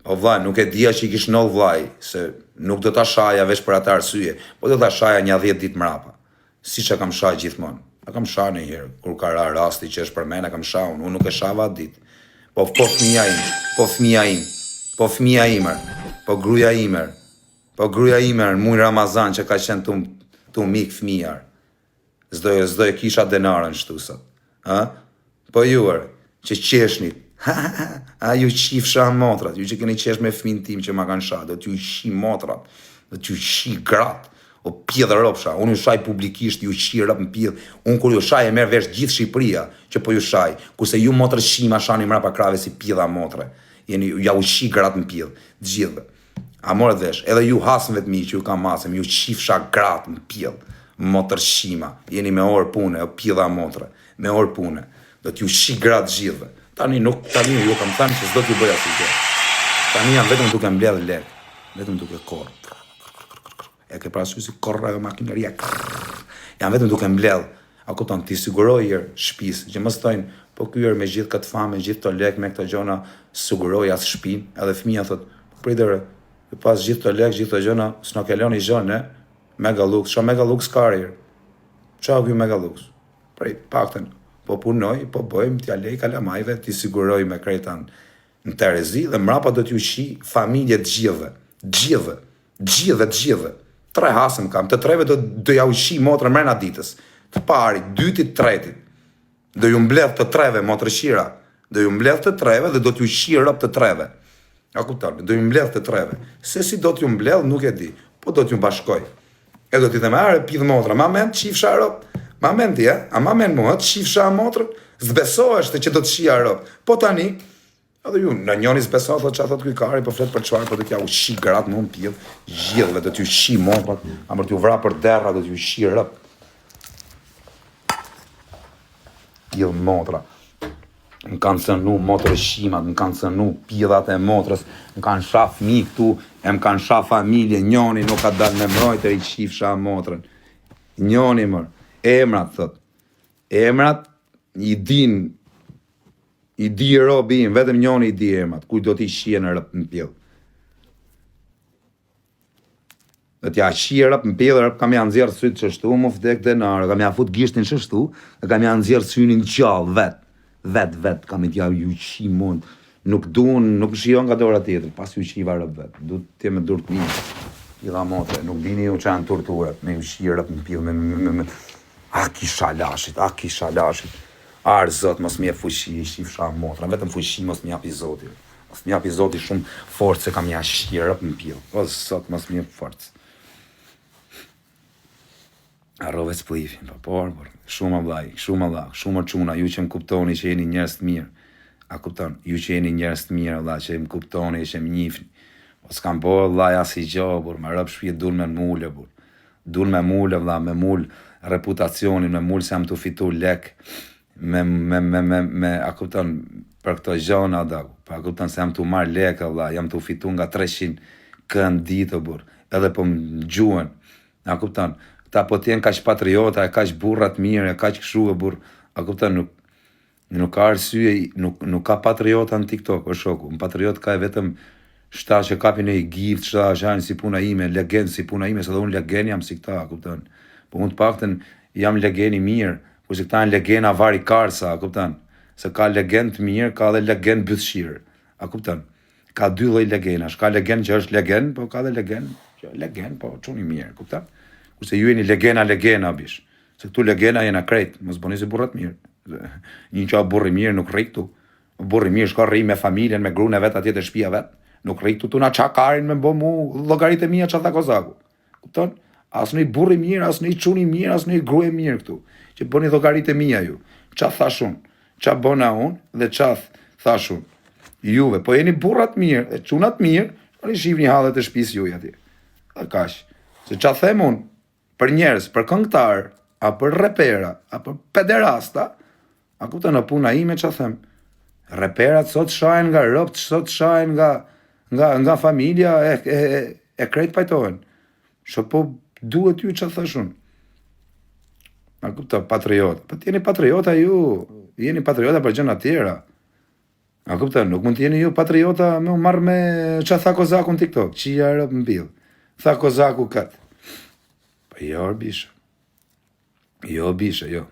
o vlaj, nuk e dhja që i kish nëllë vlaj, se nuk do ta shaja veç për atë arsye, po do ta shaja një 10 ditë mrapa. Si që kam shaj gjithmonë. A kam shaj në herë, kur ka rasti që është për mene, kam shaj unë nuk e shava atë ditë. Po fëmija im, po fëmija im, po fëmija imer, po gruja imer, po gruja imer, muj Ramazan që ka qenë tu mik fëmijar. Zdoj kisha denarën shtusat. Po juër, që qeshnit, a ju qifsha motrat, ju që keni qesh me fëmin tim që ma kanë sha, do t'ju shi motrat, do t'ju shi gratë, o pjedhë rëpsha, unë ju shaj publikisht, ju shi rëp në pjedhë, unë kur ju shaj e merë vesh gjithë Shqipëria, që po ju shaj, kurse ju motrë shima shani mrapa krave si pjedha motre, ja u shi gratë në pjedhë, gjithë, a morë dhesh, edhe ju hasën vetëmi që ju kam masëm, ju qifsha gratë në pjedhë, motrë shima, jeni me orë pune, o pjedha motre, me orë pune, do t'ju shi gratë gjithë. Tani ju kam thënë që s'do t'ju bëja si gjë. Tani janë vetëm duke mbledh lek, vetëm duke korr. E ke parasysh si korr ajo makineria. Janë vetëm duke mbledh. A kupton ti siguroj shtëpisë, që mos thojnë, po ky me gjithë këtë famë, me gjithë këto lek, me këto gjëna, siguroj as shtëpinë, edhe fëmia thot, pritëre, pas gjithë këto lek, gjithë këto gjëna, s'na ke lënë gjënë, mega lux, ç'a mega lux karir. Ç'a ky mega lux? Prej paktën po punoj, po bëjmë t'ja lej kalamajve, t'i siguroj me kretan në Terezi, dhe mrapa do t'ju shi familje gjithëve. 3 hasëm kam, të 3 do ja u shi motrë mrena ditës, të pari, 2-tit, 3-tit, do ju mbledh të 3 motrë shira, do ju mbledh të 3 dhe do t'ju shi rëp të 3. A kupton, do ju mbledh të 3. Se si do t'ju mbledh, nuk e di, po do t'ju bashkoj. E do t'i them, are, pidh motra, ma men, qifsha rëp, ma men ti, a ma men mua, të qifsha motrën, zbesoheshte që do të shia rëp. Po tani, edhe ju, në njoni zbesohet, thot që a thot kuj kari, po flet për qfarë, po do t'ja u shi gratë më në pidh, gjithve, do t'ju shi motrat, a mërë t'ju vra për derra, do t'ju shi rëp. Pidh motra. Më kanë cënu motrë shimat, më kanë cënu pidhat e motrës, më kanë shaf mi këtu, e më kanë shaf familje, njoni nuk ka dalë me mrojtër i qifsha motrën. Njoni mërë. Emrat, thot. Emrat, i di robin, vetëm njoni i di emrat, kuj do t'i shie në rëp në pjellë. Do t'ja shie rëp në pjellë, rëp kam janë zjerë sytë qështu, mu vdek denarë, kam janë fut gishtin qështu, dhe kam janë zjerë synin gjallë, vet, kam i t'ja ju shi mund, nuk shion nga dora tjetër, pas ju shiva rëp vet, du t'je me dur t'mi, i dha motre, nuk dini ju që janë torturat, me ju shi rëp në pjellë, A kisha lashit. Arë zot, mos mi e fushi, shifsha motra, vetëm fushi mos mi api zoti. Mos mi api zoti shumë forcë se kam ja shqirëp në pjellë. O zot, mos mi e forcë. Arrove s'plifin, por, shumë vlaj, shumë quna, ju që më kuptoni që jeni njerëz të mirë. A kupton, ju që jeni njerëz të mirë, vlaj, që më kuptoni, që më njifni. O s'kam bërë, vlaj, as i gjo, ma rëp shpje dur me mullë, dur me mullë, vlaj, me mullë reputacionin, me mullë se jam të fitu lek, a kupton, për këto gjona, a kupton se jam të marrë lek, jam të fitu nga 300 kënd ditë, edhe po më gjuën, a kupton, ta po t'jen kaq patriota, kaq burrat mirë, kaq këshu, a kupton, nuk ka arsye, nuk ka patriota në TikTok, o shoku, në patriot ka e vetëm shta që kapin e i gift, shta që hajnë si puna ime, legend si puna ime, se dhe unë legend jam si këta, a kupton. Po unë të pakten jam legen I mirë, kurse këta janë legena vari karsa, a kupton? Se ka legend të mirë, ka dhe legend bythshirë, a kupton? Ka dy lloj legenash, ka legend që është legend, po ka dhe legend që legend, po çuni mirë, kupton? Kurse ju jeni legena bish. Se këtu legena jena krejt, mos bëni si burrat mirë. Një qa burri mirë nuk rri këtu. Burri mirë shko rri me familjen, me gruën e vet atje te shtëpia vet. Nuk rri këtu na ça karin me bë mu llogaritë mia ça tha kozaku. Kupton? As në burri mirë, as në çuni mirë, as në grua mirë këtu. Që bëni llogaritë mia ju. Ça thash unë? Ça bëna unë dhe ça thash unë? Juve, po jeni burrat mirë, e çunat mirë, ani shihni hallet e shtëpisë juaj atje. A kaq. Se ça them unë për njerëz, për këngëtar, apo për repera, apo pederasta, a kupton në puna ime ça them? Reperat sot shahen nga ropt, sot shahen nga familja e krejt pajtohen. Që po duhet ju që thashun. A kupta, patriot. Po t'jeni patriota ju, jeni patriota për gjëna tjera. A kupta, nuk mund t'jeni ju patriota me u marrë me që tha Kozaku në TikTok, që ja rëp mbil. Tha Kozaku këtë. Po jo, bisha. Jo, bisha, jo.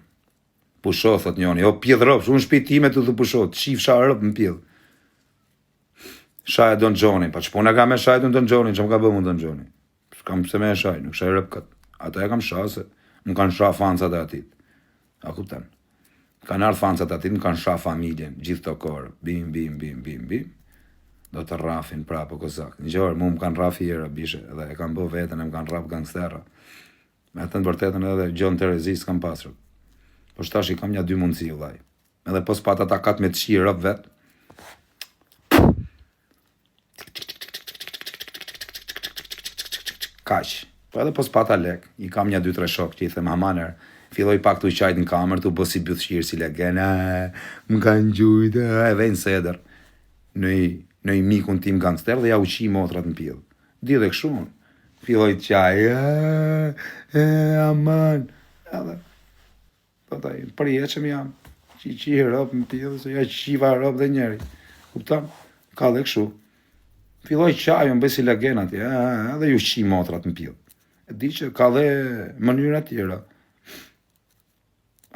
Pusho, thot njoni, jo, pjedh rëpsh, unë shpi time të dhe pusho, të shif sha rëp në pjedh. Shaj Don Gjoni, pa që puna ka me shaj Don Gjoni, që më ka bëmu Don Gjoni. Kam pëse me e shaj, nuk shaj rëp këtë. Ata e kam shaj se më kanë shaj fansat e atit. A kuptan? Kanë ardhë fansat e atit, më kanë shaj familjen, gjithë të korë, bim. Do të rafin prapë Kozak. Në gjërë, mu më kanë rafi jera, bishe, edhe e kam bë vetën, e më kanë rap gangstera. Me të në vërtetën edhe Gjon Terezis kam pasrët. Po shtash I kam një dy mundësi, vllai. Edhe pos pata ta kat me të shirë rëp vet. Kaq. Po edhe pos pata lek. I kam një 2-3 shok që I them amaner. Filloj pak të qajt në kamer, të bësi bythshirë si legena. Më kanë gjujt, e vejnë seder. Në I mikun tim gangster dhe ja uqi motrat në pjedh. Di dhe këshun. Filloj të qaj. Aman. Edhe. Për jeqëm jam, që rëp më pjedhë, se ja qiva rëp dhe njeri. Kuptan? Ka dhe këshu. Filloj qaj, më bësi legenat, edhe ju qi motrat më pjedhë. E di që ka dhe mënyra tjera.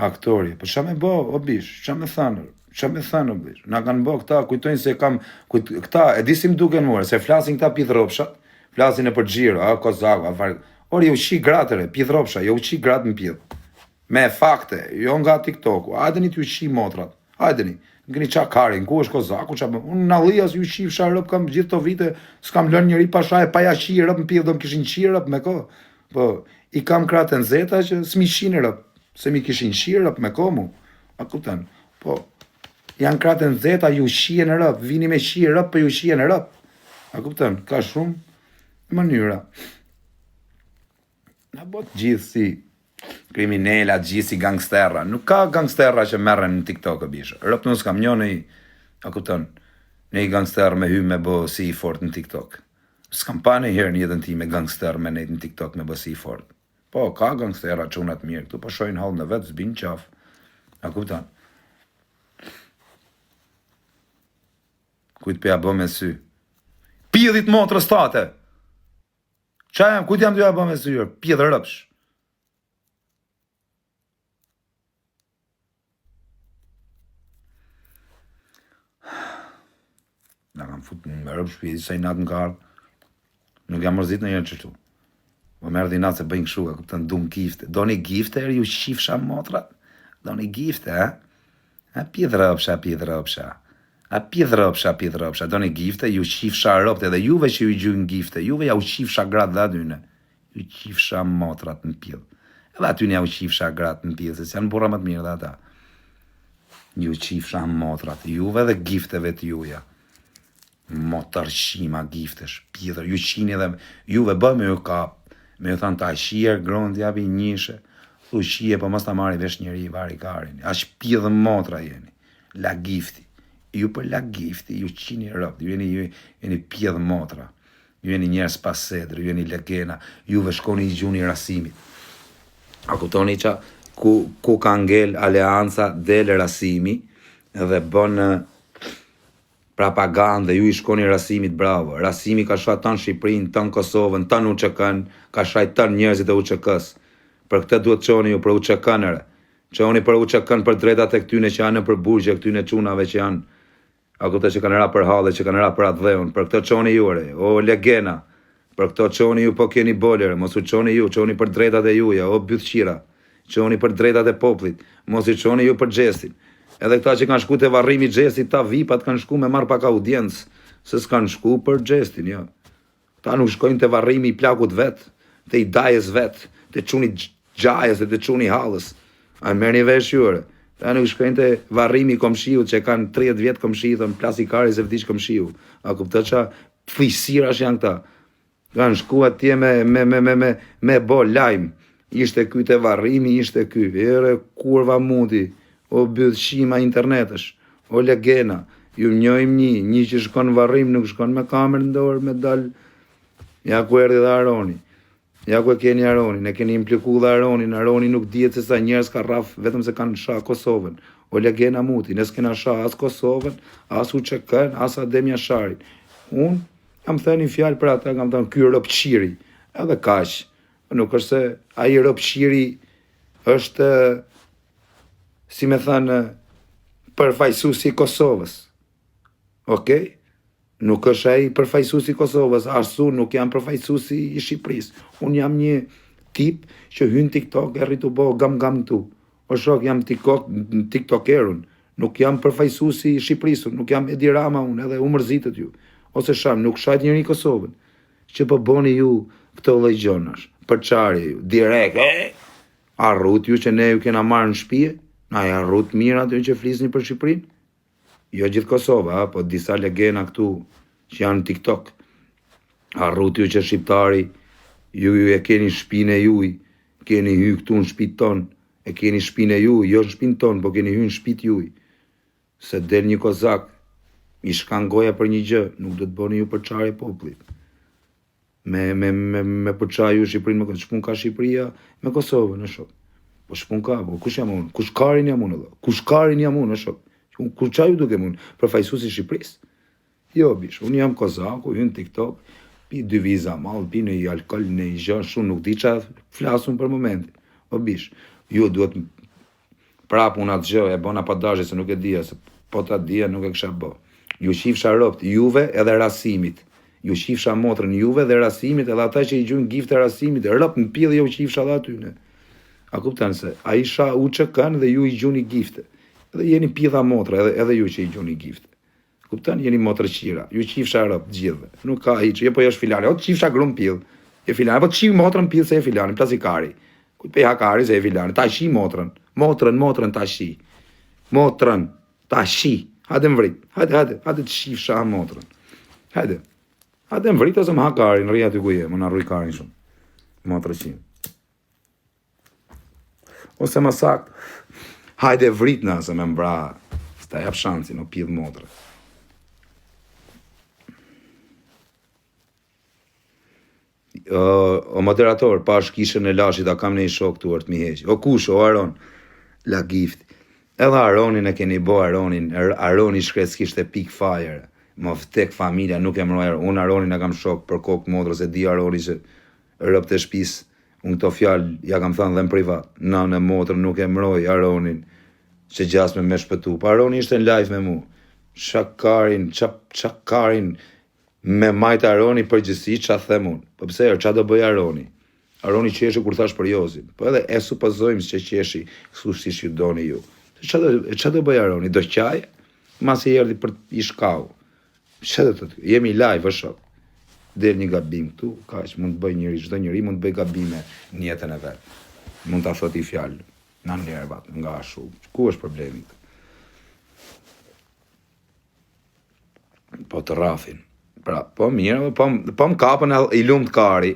Aktori, për qa me bo, o bish, qa me thanër, o bish. Na kanë bo këta, kujtojnë se kam, këta, e disim duke në more, se flasin këta pjedhropshat, flasin e për gjiro, Kozaku, Ori, ju qi gratëre, pjedhropsha, ju qi gratë më pjedhë. Me fakte, jo nga TikToku, hajdeni t'ju qi motrat, hajdeni, ngeni qa karin, ku është Kozaku, unë në lijas ju qi fsha rëp, kam gjithë të vite, s'kam lën njëri pasha e pa ja qi rëp, më pjedhë do më kishin qi rëp me ko, po, I kam kratë në zeta që s'mi qini rëp, se mi kishin qi rëp me ko mu, a kupten, po, janë kratë në zeta, ju qi në rëp, vini me qi rëp, për ju qi në rëp, a kupten, ka shumë mënyra. Na bot gjithë si kriminela, gjithë si gangsterra. Nuk ka gangsterra që merren në TikTok e bishë. Rëp nuk s'kam një a kupton, në I gangster me hy me bë si I fort në TikTok. S'kam pa në herë një jetën ti me gangster me nejtë në TikTok me bë si I fort. Po, ka gangsterra që unat mirë, këtu po shojnë halë në vetë, zbinë qaf. A kupton? Kujt pëja bë me sy? Pjedhit motrës tate! Qa jam, kujt jam t'ja bë me sy? Pjedhë rëpsh. Na kam fut në rëpë shpiti, sa I natë në karë. Nuk jam mërzit në njërë qështu. Po merë dhe I natë se bëjnë këshu, kuptën, du në gifte. Do një gifte, ju shifsha motrat? Do një gifte, A pjedhë rëpsha. A pjedhë rëpsha. Do një gifte, ju shifsha rëpte, edhe juve që ju gjujnë gifte, juve ja u shifsha gratë dhe adyne. Ju shifsha motrat në pjedhë. Edhe atyne ja u shifsha gratë në pjedhë, se janë burra më të mirë dhe ata. Ju shifsha motrat, juve dhe gifteve të juja. Motërshima giftesh, pjedhër, ju qini edhe, juve bë me ju kap, me ju thanë ta shirë, gronë t'japi njëshe, thu shie, po mos ta marri vesh njeri I vari karin, ash pjedhë motra jeni, la gifti, ju për la gifti, ju qini rëpt, ju jeni pjedhë motra, ju jeni njerës pasedrë, ju jeni legena, juve shkoni I gjuni Rasimit. A kuptoni qa, ku ka ngel aleanca del Rasimi, edhe bënë, propagandë dhe ju I shkoni Rasimit bravo. Rasimi ka shfa tënë Shqipërinë, tënë Kosovën, tënë UÇK-n, ka shfaj tënë njerëzit e UÇK-s. Për këtë duhet çoni ju për UÇK-nere. Çoni për UÇK-n për drejtat e këtyne që janë në përburgje, këtyne çunave që janë, a kuptoj që kanë ra për halle, që kanë ra për atë dheun. Për këtë çoni ju ore, o legena. Për këtë çoni ju po keni bolere, mos u çoni ju, çoni për drejtat e juaja, o bythqira. Çoni për drejtat e popullit, mos i çoni ju për xhestin. Edhe këta që kanë shku te varrimi i xhestit, ta vipat kanë shku me marr pak audiencë, se s'kanë shku për xhestin, jo. Ta nuk shkojnë te varrimi i plakut vet, te i dajes vet, te çuni xhajes, te çuni hallës. A merrni vesh juore. Ta nuk shkojnë te varrimi i komshiut që kanë 30 vjet komshi, thon plasikari se vdiq komshiu. A kupton ça fëjsirash janë këta? Kanë shku atje me bo lajm. Ishte ky te varrimi, ishte ky. Ere kurva mundi. O bythshima internetësh. O legena. Ju njojmë një që shkon varrim nuk shkon me kamerë në dorë, me dal. Ja ku erdhi dhe Aroni. Ja ku e keni Aronin, e keni impliku dhe Aronin. Aroni nuk dihet se sa njerëz ka rraf vetëm se kanë shah Kosovën. O legena muti, ne s'kena shah as Kosovën, as UÇK-n, as Adem Jasharin. Unë kam thënë një fjalë për ata, kam thënë ky robçiri. Edhe kaq. Nuk është se ai robçiri është, si me thënë, përfaqësuesi i Kosovës. Okej? Nuk është ai përfaqësuesi i Kosovës, as unë nuk jam përfaqësuesi i Shqipërisë. Unë jam një tip që hyn TikTok e rritu bo gam këtu. O shok, jam TikTokerun. Nuk jam përfaqësuesi i Shqipërisë, nuk jam Edi Rama unë, edhe u mërzitet ju. Ose sham, nuk shajt njëri Kosovën. Që po boni ju këto lloj gjonash. Përçarje ju, direkt, arrut ju që ne ju kena marrë në shtëpi, na ja arrut mirë aty që flisni për Shqipërinë. Jo gjithë Kosova, po disa legena këtu që janë TikTok. Arrut ju që shqiptari, ju e keni shtëpinë e juaj, keni hy këtu në shtëpinë tonë, e keni shtëpinë e juaj, jo në shtëpinë tonë, po keni hy në shtëpinë juaj. Se del një kozak, i shkan goja për një gjë, nuk do të bëni ju përçarje popullit. Me përçarje ju Shqipërinë, me shpun ka Shqipëria me Kosovën, në shok. Po shpun ka, po kush jam unë? Kushkarin jam unë, kushkarin jam unë, në shok. Kur qa ju duke mund, përfaqësuesi Shqipërisë? Jo, bish, unë jam kozaku, hyn TikTok, pi 2 viza mall, pi në i alkool, në i gjë, shumë nuk di qa flasun për momentin. O bish, ju duhet prap unë atë gjë, e bona pa dashje se nuk e dija, se po ta dija nuk e kisha bë. Ju shifsha ropt Juve edhe Rasimit. Ju shifsha motrën Juve dhe Rasimit, edhe ata që i gjujnë gifte Rasimit, ropt në pillë ju shifsha dhe aty ne. A kuptan se, a isha UÇK-n dhe ju i gjuni gifte. Edhe jeni pidha motra, edhe ju që i gjuni gifte. Kuptan, jeni motrë qira. Ju qifsha rëpë gjithve. Nuk ka hiqë, jo po jo është filani. O të qifsha grumë pidhë. E filani, po të qifë motrën pidhë se e filani, plasikari. Kujt pe hakari se e filani. Ta shi motrën. Motrën ta shi. Motrën ta shi. Hajde më vrit. Hajde të qifsha motrën. Hajde më vrit ose më hakarin, rria ty ku je, më në arruj karin shumë. Motrë qimë. Ose më sakt. Hajde vrit në se me mbra, s'ta jap shansi, no pidh motrë. O moderator, pash kishën e lashit, a kam ne i shok të vërtë mi heqë. O kush, o Aron, la gift. Edhe Aronin e keni bo Aronin, Aroni shkret s'kishte pik fire. Më vtek familja, nuk e mërojë. Unë Aronin e kam shok për kokë motrës, e di Aroni që rëp të shpis. Unë këto fjalë, ja kam thënë dhe në privat. Në motrë nuk e mëroj Aronin, që gjasme me shpëtu. Pa Aroni ishte në live me mu. Çakarin, me majtë Aroni përgjësi, që a them unë. Po pëse, që do bëj Aroni? Aroni qeshi kur thash për Jozin. Po edhe e supozojmë që qeshi kështu si që doni ju. Që do bëj Aroni? Do qaj? Mas i erdi për i shkau. Që do të të? Jemi live, vë shok. Del një gabim këtu, kaq, mund të bëj njëri, çdo njëri mund të bëj gabime në jetën e vet. Mund ta thot i fjalë, na nervat, nga ashtu. Ku është problemi? Po të rrafin. Pra, po mirë, po më kapën i lumt kari.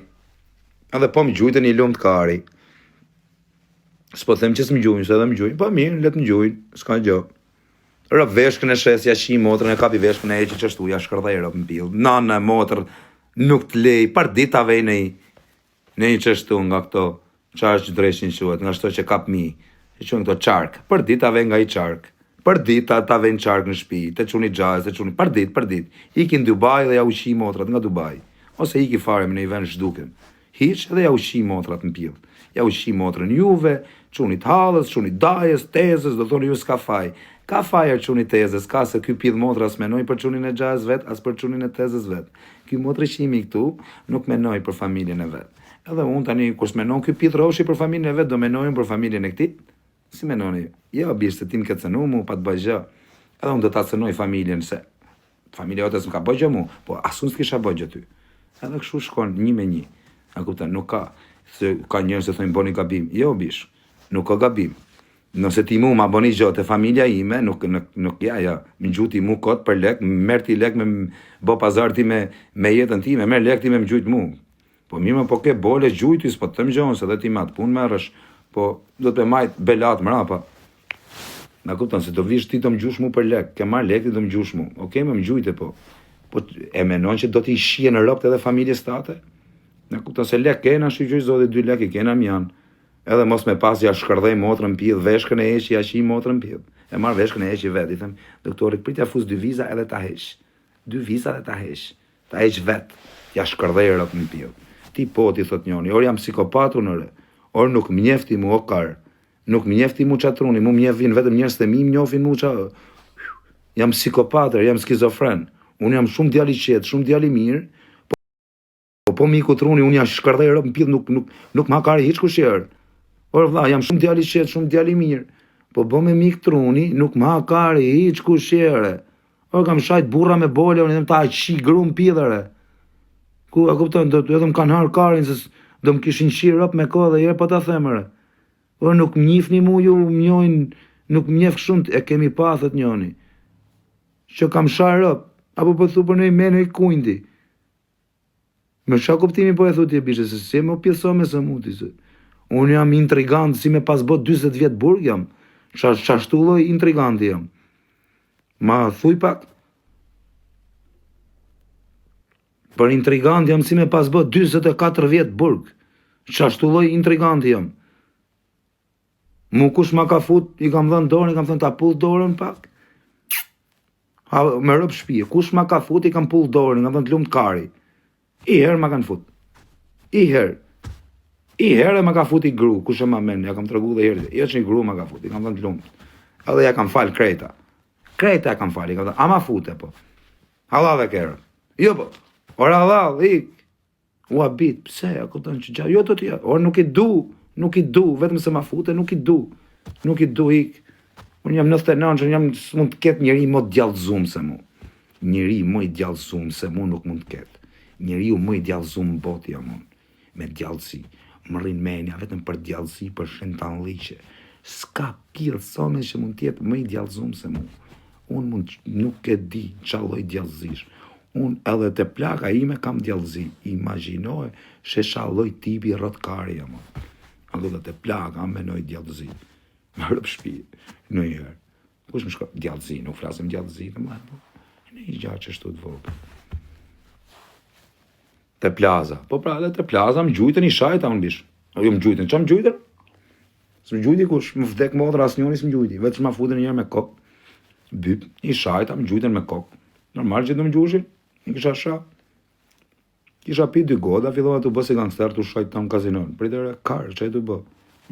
Edhe po më gjujtën i lumt kari. S'po them që s'më gjujnë, se edhe më gjujnë. Po mirë, let më gjujnë, s'ka gjë. Rëp veshkën e shesja qi motrën e kapi veshkën e eqi qështu, ja shkërdhej rëp në pillë. Nanë e motrë nuk të lej, par dit avej në i qështu nga këto qarq dreshin quet, nga shto që kap mi, që qënë këto qark, për dit avej nga i qark, për dit avej në qark në shpi, të quni gjaz, të quni, për dit, iki në Dubai dhe ja uqi motrat nga Dubai, ose iki fare me në i ven shduken, hiq edhe ja uqi motrat në pillë. ja uqi motrën juve, çunit hallës, çunit dajës, tezës, do thoni ju s'ka faj. Ka faj çunit tezës, ka se ky pidh motra as menoj për çunin e xhajës vet, as për çunin e tezës vet. Ky motrë qimi këtu nuk menoj për familjen e vet. Edhe unë tani kur s'menon ky pidh roshi për familjen e vet, do menojmë për familjen e këtij. Si menoni? Jo, bish se ti më ke cënu mu, pa të bëj gjë. Edhe unë do ta cënoj familjen se familja jote s'm ka bëj gjë mu, po asun s'kisha bëj gjë ty. Edhe kështu shkon 1-1. A kupton, nuk ka se ka njerëz që thonë bëni gabim. Jo bish, nuk ka gabim. Nëse ti mu ma bëni gjë te familja ime, nuk ja, më gjuti mu kot për lek, merr ti lek me bë pazar ti me jetën time, merr lek ti me më gjujt mu. Po mirë, po ke bole gjujti, s'po të them gjën, se dhe ti ma të punë merresh, po do të majt belat mrapa. Na kupton se do vish ti do më gjush mu për lek, ke marr lek ti do më gjush mu. Okej, më gjujte po. Po e menon që do t'i shije në rrobat edhe familjes tate? Na kupton se lek kena, shqyqyr zoti 2 lek i kena mjan. Edhe mos me pas ja shkërdhej motrën pidh, veshkën e heq, ja shi motrën pidh. E marr veshkën e heq vet, i them, doktorit pritja fus 2 viza edhe ta heq. 2 viza edhe ta heq. Ta heq vet. Ja shkërdhej rrot në pidh. Ti po ti thot njoni, or jam psikopat unë, or nuk më njefti mu o kar. Nuk më njefti mu qatruni, mu më njefin vetëm njerëz të mi më njofin mu qa. Jam psikopatër, jam skizofren. Unë jam shumë djali qetë, shumë djali mirë. Po miku truni, unë jam shkërdhej rrot në pidh, nuk ma kari hiç kusher. Por vlla, jam shumë djali qetë, shumë djali mirë. Po bë me mik truni, nuk ma kari hiç kushere. Or kam shajt burra me bole, unë them ta qi grum pidhere. Ku a kupton, do edhe më kanë har karin se do më kishin qi rrop me kohë dhe herë po ta themëre. Por nuk më njihni mu ju, mjojnë, nuk më njeh shumë, e kemi pathet njoni. Që kam shar rrop, apo po thu për një menë i kujndi. Me qa kuptimi po e thu ti e bishe, se si më pjeso me së muti se. Unë jam intrigant, si me pas bot 20 vjet burg jam. Qashtu lloj intriganti jam. Ma thuj pak. Për intrigant jam si me pas bot 24 vjet burg. Qashtu lloj intriganti jam. Mu kush ma ka fut, i kam dhënë dorën, i kam thënë ta pull dorën pak. Ha, me rëp shpije. Kush ma ka fut, i kam pull dorën, i kam thënë t'lumt kari. I herë ma kanë fut. I herë ma ka fut i gru, kush e ma men, ja kam tregu dhe herë, jo që i gru ma ka fut, i kam thënë t'lumt. Edhe ja kam fal kreta. Kreta ja kam fal, i kam thënë, a ma fute po. Halal e kërë. Jo po, ora halal, ik. Ua bit, pse, a këtën që gja, jo të tja, or nuk i du, vetëm se ma fute, nuk i du, ik. Unë jam 99, unë jam, mund të ketë njëri më djallëzum se mu. Njëri më i djallëzum se mu nuk mund të ketë. Njëri ju më i djallëzum boti jam unë. Me djallësi, më rrin menja, vetëm për djallësi, për shentan liqe. Ska pjellë some që mund tjetë më i djallëzum se mu. Unë mund, nuk e di qa lloj djallëzish. Unë edhe te plaka ime kam djallëzi. Imagjinoje se qa lloj tipi rrotkari jam unë. Edhe dhe te plaka am menoj djallëzi. Më rëp shpi, në i herë. Kush më shko, djallëzi, nuk flasim djallëzi, në marë, po. Në i gjatë që shtu të vogë. Te plaza. Po pra edhe te plaza më gjujtën i shajta unë bish. Jo më gjujtën, qa më gjujtën? Së më gjujti kush, më vdek modra as njoni së më gjujti. Vetë që më futën njerë me kokë. Byp, i shajta, më gjujtën me kokë. Normal që të më gjushin, i kisha shah. Kisha pi 2 goda, fillova të bë si gangster të shajt tam kazinon. Pritere, karë, që e të bë.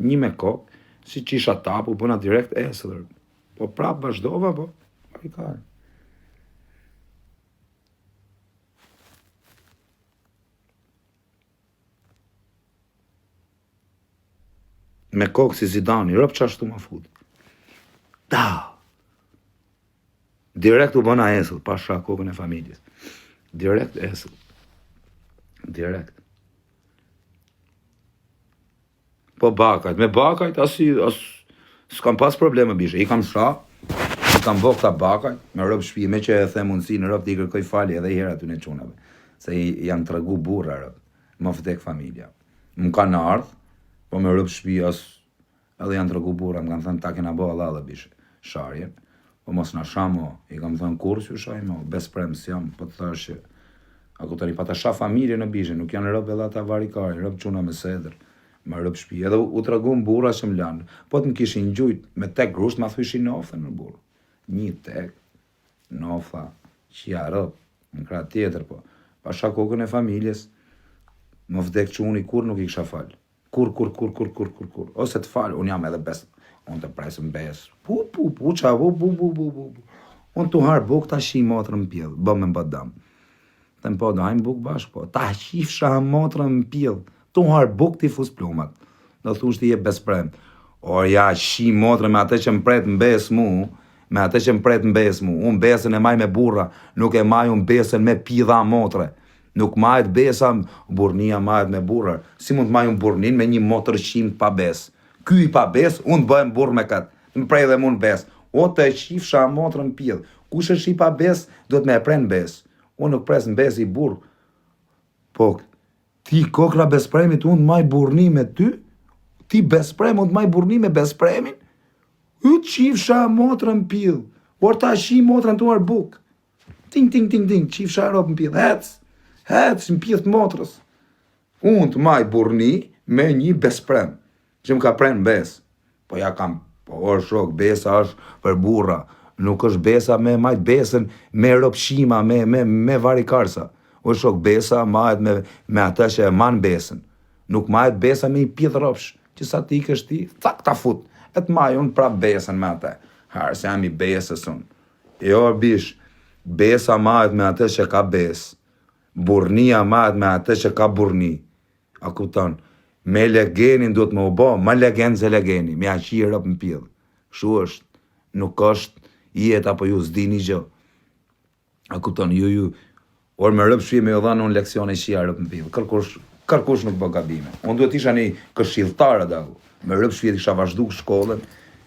1 me kokë, si që isha tapu, bëna direkt esëdër. Po prap vazhdova, po, i karë. Me kokë si Zidani, rëp qashtu ma fut. Da! Direkt u bëna esëll, pa shra kokën e familjes. Direkt esëll. Direkt. Po bakajt, me bakajt, s'kam pas probleme bishe. I kam shra, i kam bë këta bakajt, me rëp shpi, me që e the mundësi në rëp t'i kërkoj falje edhe i hera ty në qunave. Se janë të regu burra rëp, më vdek familja. Më kanë ardhë, po me rëp shpi edhe janë të regu burra, më kanë thënë ta kena bo Allah dhe bishe, sharjen. Po mos na shamo, i kam thënë kur që shajmo, besprem si jam, po të thashë, ako tani pa ta sha familje në bishe, nuk janë rëp edhe ata varikari, rëp quna me sedër, me rëp shpi, edhe u të regu më burra që më lanë, po të më kishin gjujt, me tek grusht, ma thushin nofën në burë, 1 tek, nofa, që ja rëp, në kra tjetër, po, pa sha kokën e familjes, më vdek quni kur nuk i kisha falë. Kur. Ose të falë, unë jam edhe bes. Unë të presëm bes. Qa, Unë të harë buk, ta shi motrën në pjellë. Bë me mbëdam. Të më po, do hajmë buk bashkë, po. Ta shifësha motrën në pjellë. Të harë buk t'i fus plumat. Do thush t'i je besprem. O ja, shi motrën me atë që më pret në bes mu. Unë besën e maj me burra. Nuk e maj unë besën me pidha motre. Nuk majt besa, burnia majt me burrar. Si mund të maj unë burnin me një motër qimë pa bes? Ky i pa bes, unë bëhem burr me katë. Më prej dhe mund bes. O të e qifësha motrën pjellë. Kush është i pa bes, do të me e pren bes. Unë nuk pres në bes i burr. Po, ti kokra bespremit, unë maj burni me ty? Ti besprem, unë maj burni me bespremin? U qifësha motrën pjellë. Por ta shi motrën të uar buk. Ting, qifësha ropë në pjellë. Hec, në pjellë të motrës. Unë të maj burni me një besprem. Që më ka pren bes. Po ja kam, po shok, besa është për burra. Nuk është besa me majt besën me ropshima, me varikarsa. O shok, besa majt me atë që e man besën. Nuk majt besa me i pjellë ropsh. Që sa ti kështë ti, cak ta fut. E të maj unë prap besën me atë. Harë se jam i besës unë. Jo, bish, besa majt me atë që ka besë. Burnia majt me atë që ka burni. A kupton, me legenin duhet me u bo, ma legen se legeni, me aqi rëp në pjellë. Shu është, nuk është jetë apo ju s'dini gjë. A kupton, orë me rëp shvije me jo dhanë unë leksione qia rëp në pjellë. Kërkush nuk bë gabime. Unë duhet isha një këshiltar dagu. Me rëp shvije isha vazhdu shkollën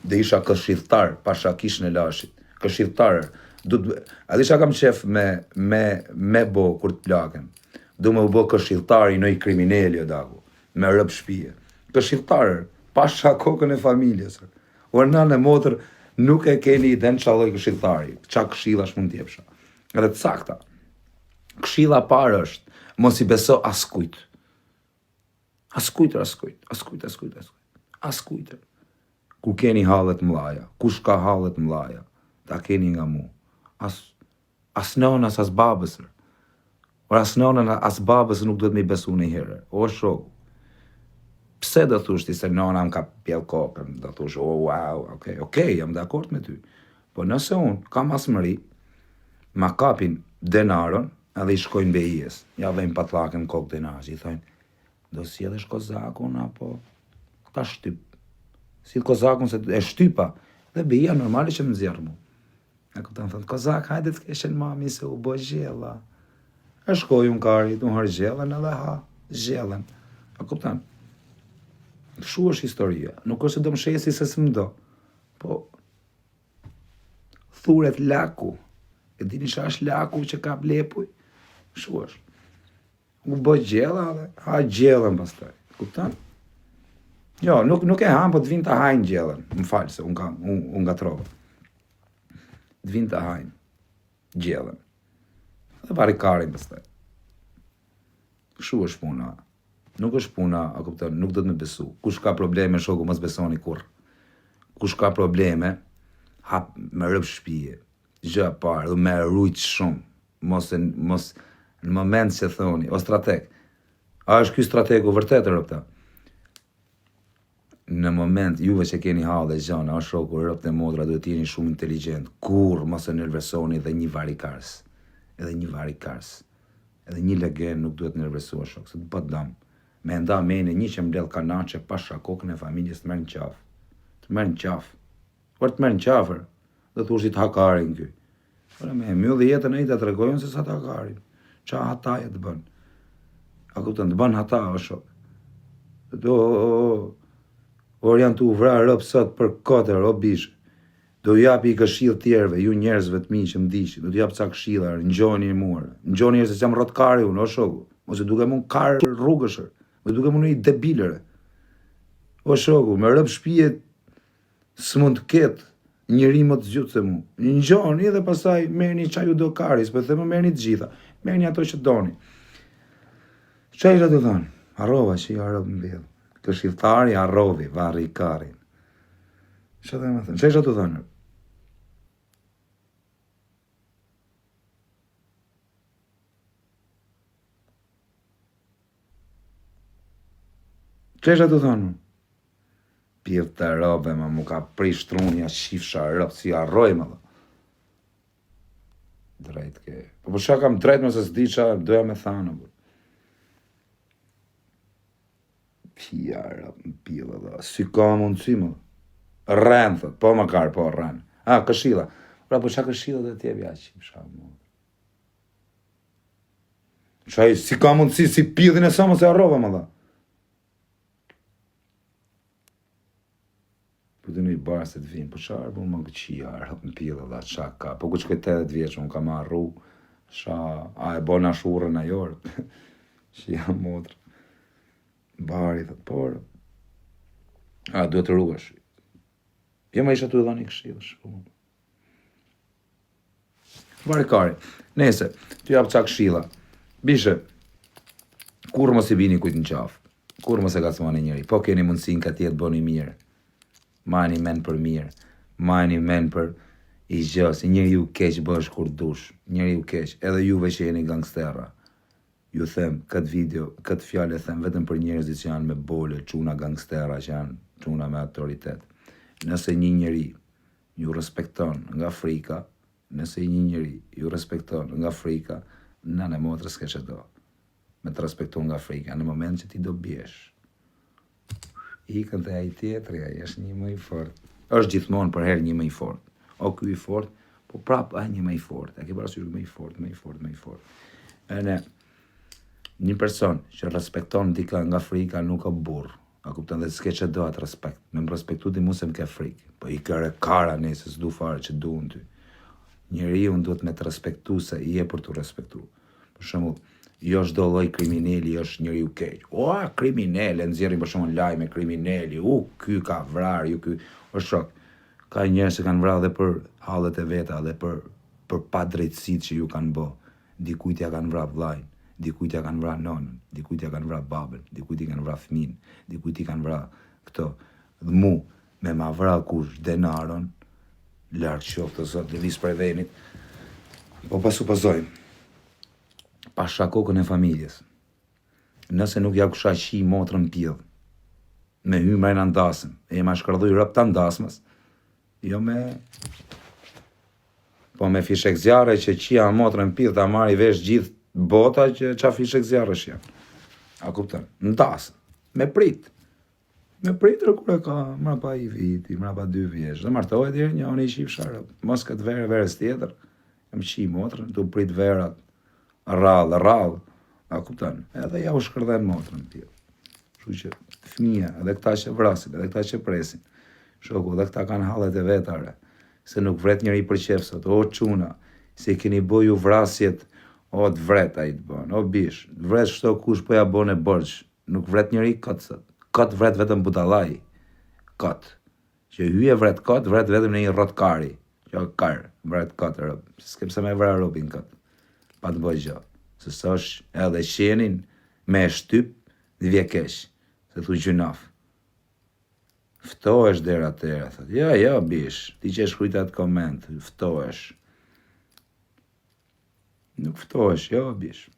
dhe isha këshiltar, pasha kishën e lashit. Këshiltar. A disha kam qef me bo kur të plaken. Du me u bo këshiltar i nëj krimineli o dagu. Me rëp shpije. Këshiltar, pasha kokën e familjes. O në motër nuk e keni i den qaloj këshiltari. Qa këshilla shmund t'jepsha. Edhe të sakta. Këshilla parë është, mos i beso askujt. Askujtër. Ku keni hallet mlaja. Kush ka hallet mlaja. Ta keni nga mu. As nonës, as babës. Or as nonën, as babës nuk do të me besu një herë. O shok. Pse do thush ti se nona më ka pjell kokën? Do thush, wow, okej, jam dakord me ty. Po nëse unë kam asmëri, ma kapin denarën edhe i shkojnë behijes. Ja vejnë patlakën kokë denarës. I thojnë, do si edhe shkozakun apo ta shtyp. Si kozakun se e shtypa. Dhe behija normali që më zjerë mu. E këta më thënë, kozak, hajde të keshen mami se u bo gjella. E shkoj unë karit, unë har gjellën edhe ha, gjellën. E këptan, shu është historia. Nuk është do më shesi se së më do. Po, thuret laku. E dini që është laku që ka blepuj? Shu është. U bo gjella dhe ha gjellën pastaj. Këptan? Jo, nuk e ham, po të vinë të hajnë gjellën. Më falë se unë nga trova. Të vinë të hajnë gjellën. Dhe pari karin pastaj. Shu është puna. Nuk është puna, a kupton, nuk do të me besu. Kush ka probleme, shoku, mos besoni kur. Kush ka probleme, hap me rëp shpije. Gjë parë, dhe me rujtë shumë. Mos në moment që thoni, o strateg. A është ky strategu vërtet e rëpta? Në moment, juve që keni hall dhe gjana, o shoku, rëpt e modra, duhet jeni shumë inteligent. Kur mos e nervesoni dhe një varikars. Edhe një legen nuk duhet nervesu o shok, se të bët dam. Me nda mene një që mblel kanache pasha kokën e familjes të merë në qafë. Por të merë në qafër, dhe të ushtit hakarin ky. Por me mjullë jetën e i të tregojnë se sa të hakarin. Qa hataje të bën. A kuptën, të bën hata o shok. Or janë të uvra rëpë sot për kotër, o bishë. Do japi i këshillë tjerve, ju njerëzve të mi që më dishi, do t'jap ca këshillar, ngjoni i muar. Ngjoni se jam rrotkari unë, o shoku. Mos e duke mun karë rrugëshër, mos duke mun i debilere. O shoku, me rëp shpije s'mund të ketë njëri më të zgjutë se mu. Ngjoni dhe pastaj merrni çaj u do karis, po them merrni të gjitha. Merrni ato që doni. Çfarë isha të thënë? Harrova që i harrov mbjell. Këshilltari harrovi, varri karin. Çfarë më thënë? Çfarë isha të thënë? Qesha të thonë? Pjevë të rëve, mu ka prish trunja, shifsha rëve, si arroj, më dhe. Drejt ke. Po për shka kam drejt, më se s'di qa doja me thanë, bërë. Pja rëve, më pjevë dhe, si ka mundësi, më dhe. Rënë, thët, po më karë, po rënë. Këshilla. Pra, po qa këshilla dhe t'jevja, shifsha, më dhe. Qaj, si ka mundësi, si pjevin e sa më se arrove, më dhe. Po të në i barë se të vinë, po qarë, po më këqia, rëpë në pjellë dhe qa ka, po ku që këtë 80 vjeqë, unë ka ma arru, a e bona shurën a jorë, që jam motrë, bari, thëtë, por, duhet të ruash, jo ma isha të edha një këshilë, shumë. Bari kari, nese, të japë qa këshila, bishe, kur mos i bini kujtë në qafë, kur mos e ka të mani njëri, po keni mundësin ka tjetë boni mirë, majni men për mirë, majni men për i gjësi, njëri ju keq bësh kur dush, njëri ju keq, edhe juve që jeni gangstera. Ju them, këtë video, këtë fjallë e them vetëm për njerëzit që janë me bole, quna gangstera, që janë quna me autoritet. Nëse një njëri ju respekton nga frika, nëse një njëri ju respekton nga frika, në në motrës ke që do. Me të respekton nga frika, në moment që ti do bjesh. Ikën të ai tjetëri, ai është një më i fort. Është gjithmonë për herë një më i fort. O ky i fort, po prap një më i fort. E ke parasysh më i fort, më i fort, më i fort. Ne një person që respekton dikë nga frika nuk ka burr. A kupton dhe s'ke që do atë respekt. Me më respektu di mu se më ke frikë. Po i kërë kara nëse s'du fare që duhen ty. Njeriu duhet me të respektu se i e për të respektu. Për shembull, jo çdo lloj kriminali është njeriu keq. Kriminale, nxjerrin për shembull lajme kriminali, ky ka vrarë, ky është shok. Ka njerëz që kanë vrarë edhe për hallet e veta, edhe për padrejtësitë që ju kanë bë. Dikujt ja kanë vrarë vllajin, dikujt ja kanë vrarë nonën, dikujt ja kanë vrarë babën, dikujt i kanë vrarë fëmin, dikujt i kanë vrarë këto. Dhe mu me ma vrarë kush denaron, larg qoftë zot, lëviz për venit. Po pasupozojmë. Pasha kokën e familjes. Nëse nuk ja kusha qi motrën pjellë, me hymër në ndasëm, e ma shkërdhuj rëp të ndasmës, jo me... Po me fishek zjarë që qia motrën pjellë, ta marri vesh gjithë bota që qa fishek zjarë është janë. A kuptën? Ndasëm. Me prit. Me prit rëkure ka mrapa i viti, mrapa 2 vjeç. Dhe martohet dherë një anë i qifë sharë. Mos këtë verës tjetër, jam qi motrën, tu prit verat. Rallë, a kupton? Edhe ja u shkërdhen motrën tjetër. Kështu që fëmija, edhe këta që vrasin, edhe këta që presin, shoku, edhe këta kanë hallet e vetare, se nuk vret njëri për qef sot, o quna, se keni bo ju vrasjet, o të vret a i të bon, o bish, vret shto kush po ja bon e borç, nuk vret njëri këtë sot, këtë vret vetëm budalaj, këtë, që hyje vret këtë, vret vetëm në një rotkari, që karë, vret këtë rëbë, s'kepse me vret robin këtë. Pa të bëjë gjë, se së është edhe qenin me shtyp dhe vje kesh, se thu gjynaf. Ftohesh dera tëra, thët, ja, bish, ti që e shkrujt atë koment, ftohesh. Nuk ftohesh, bish.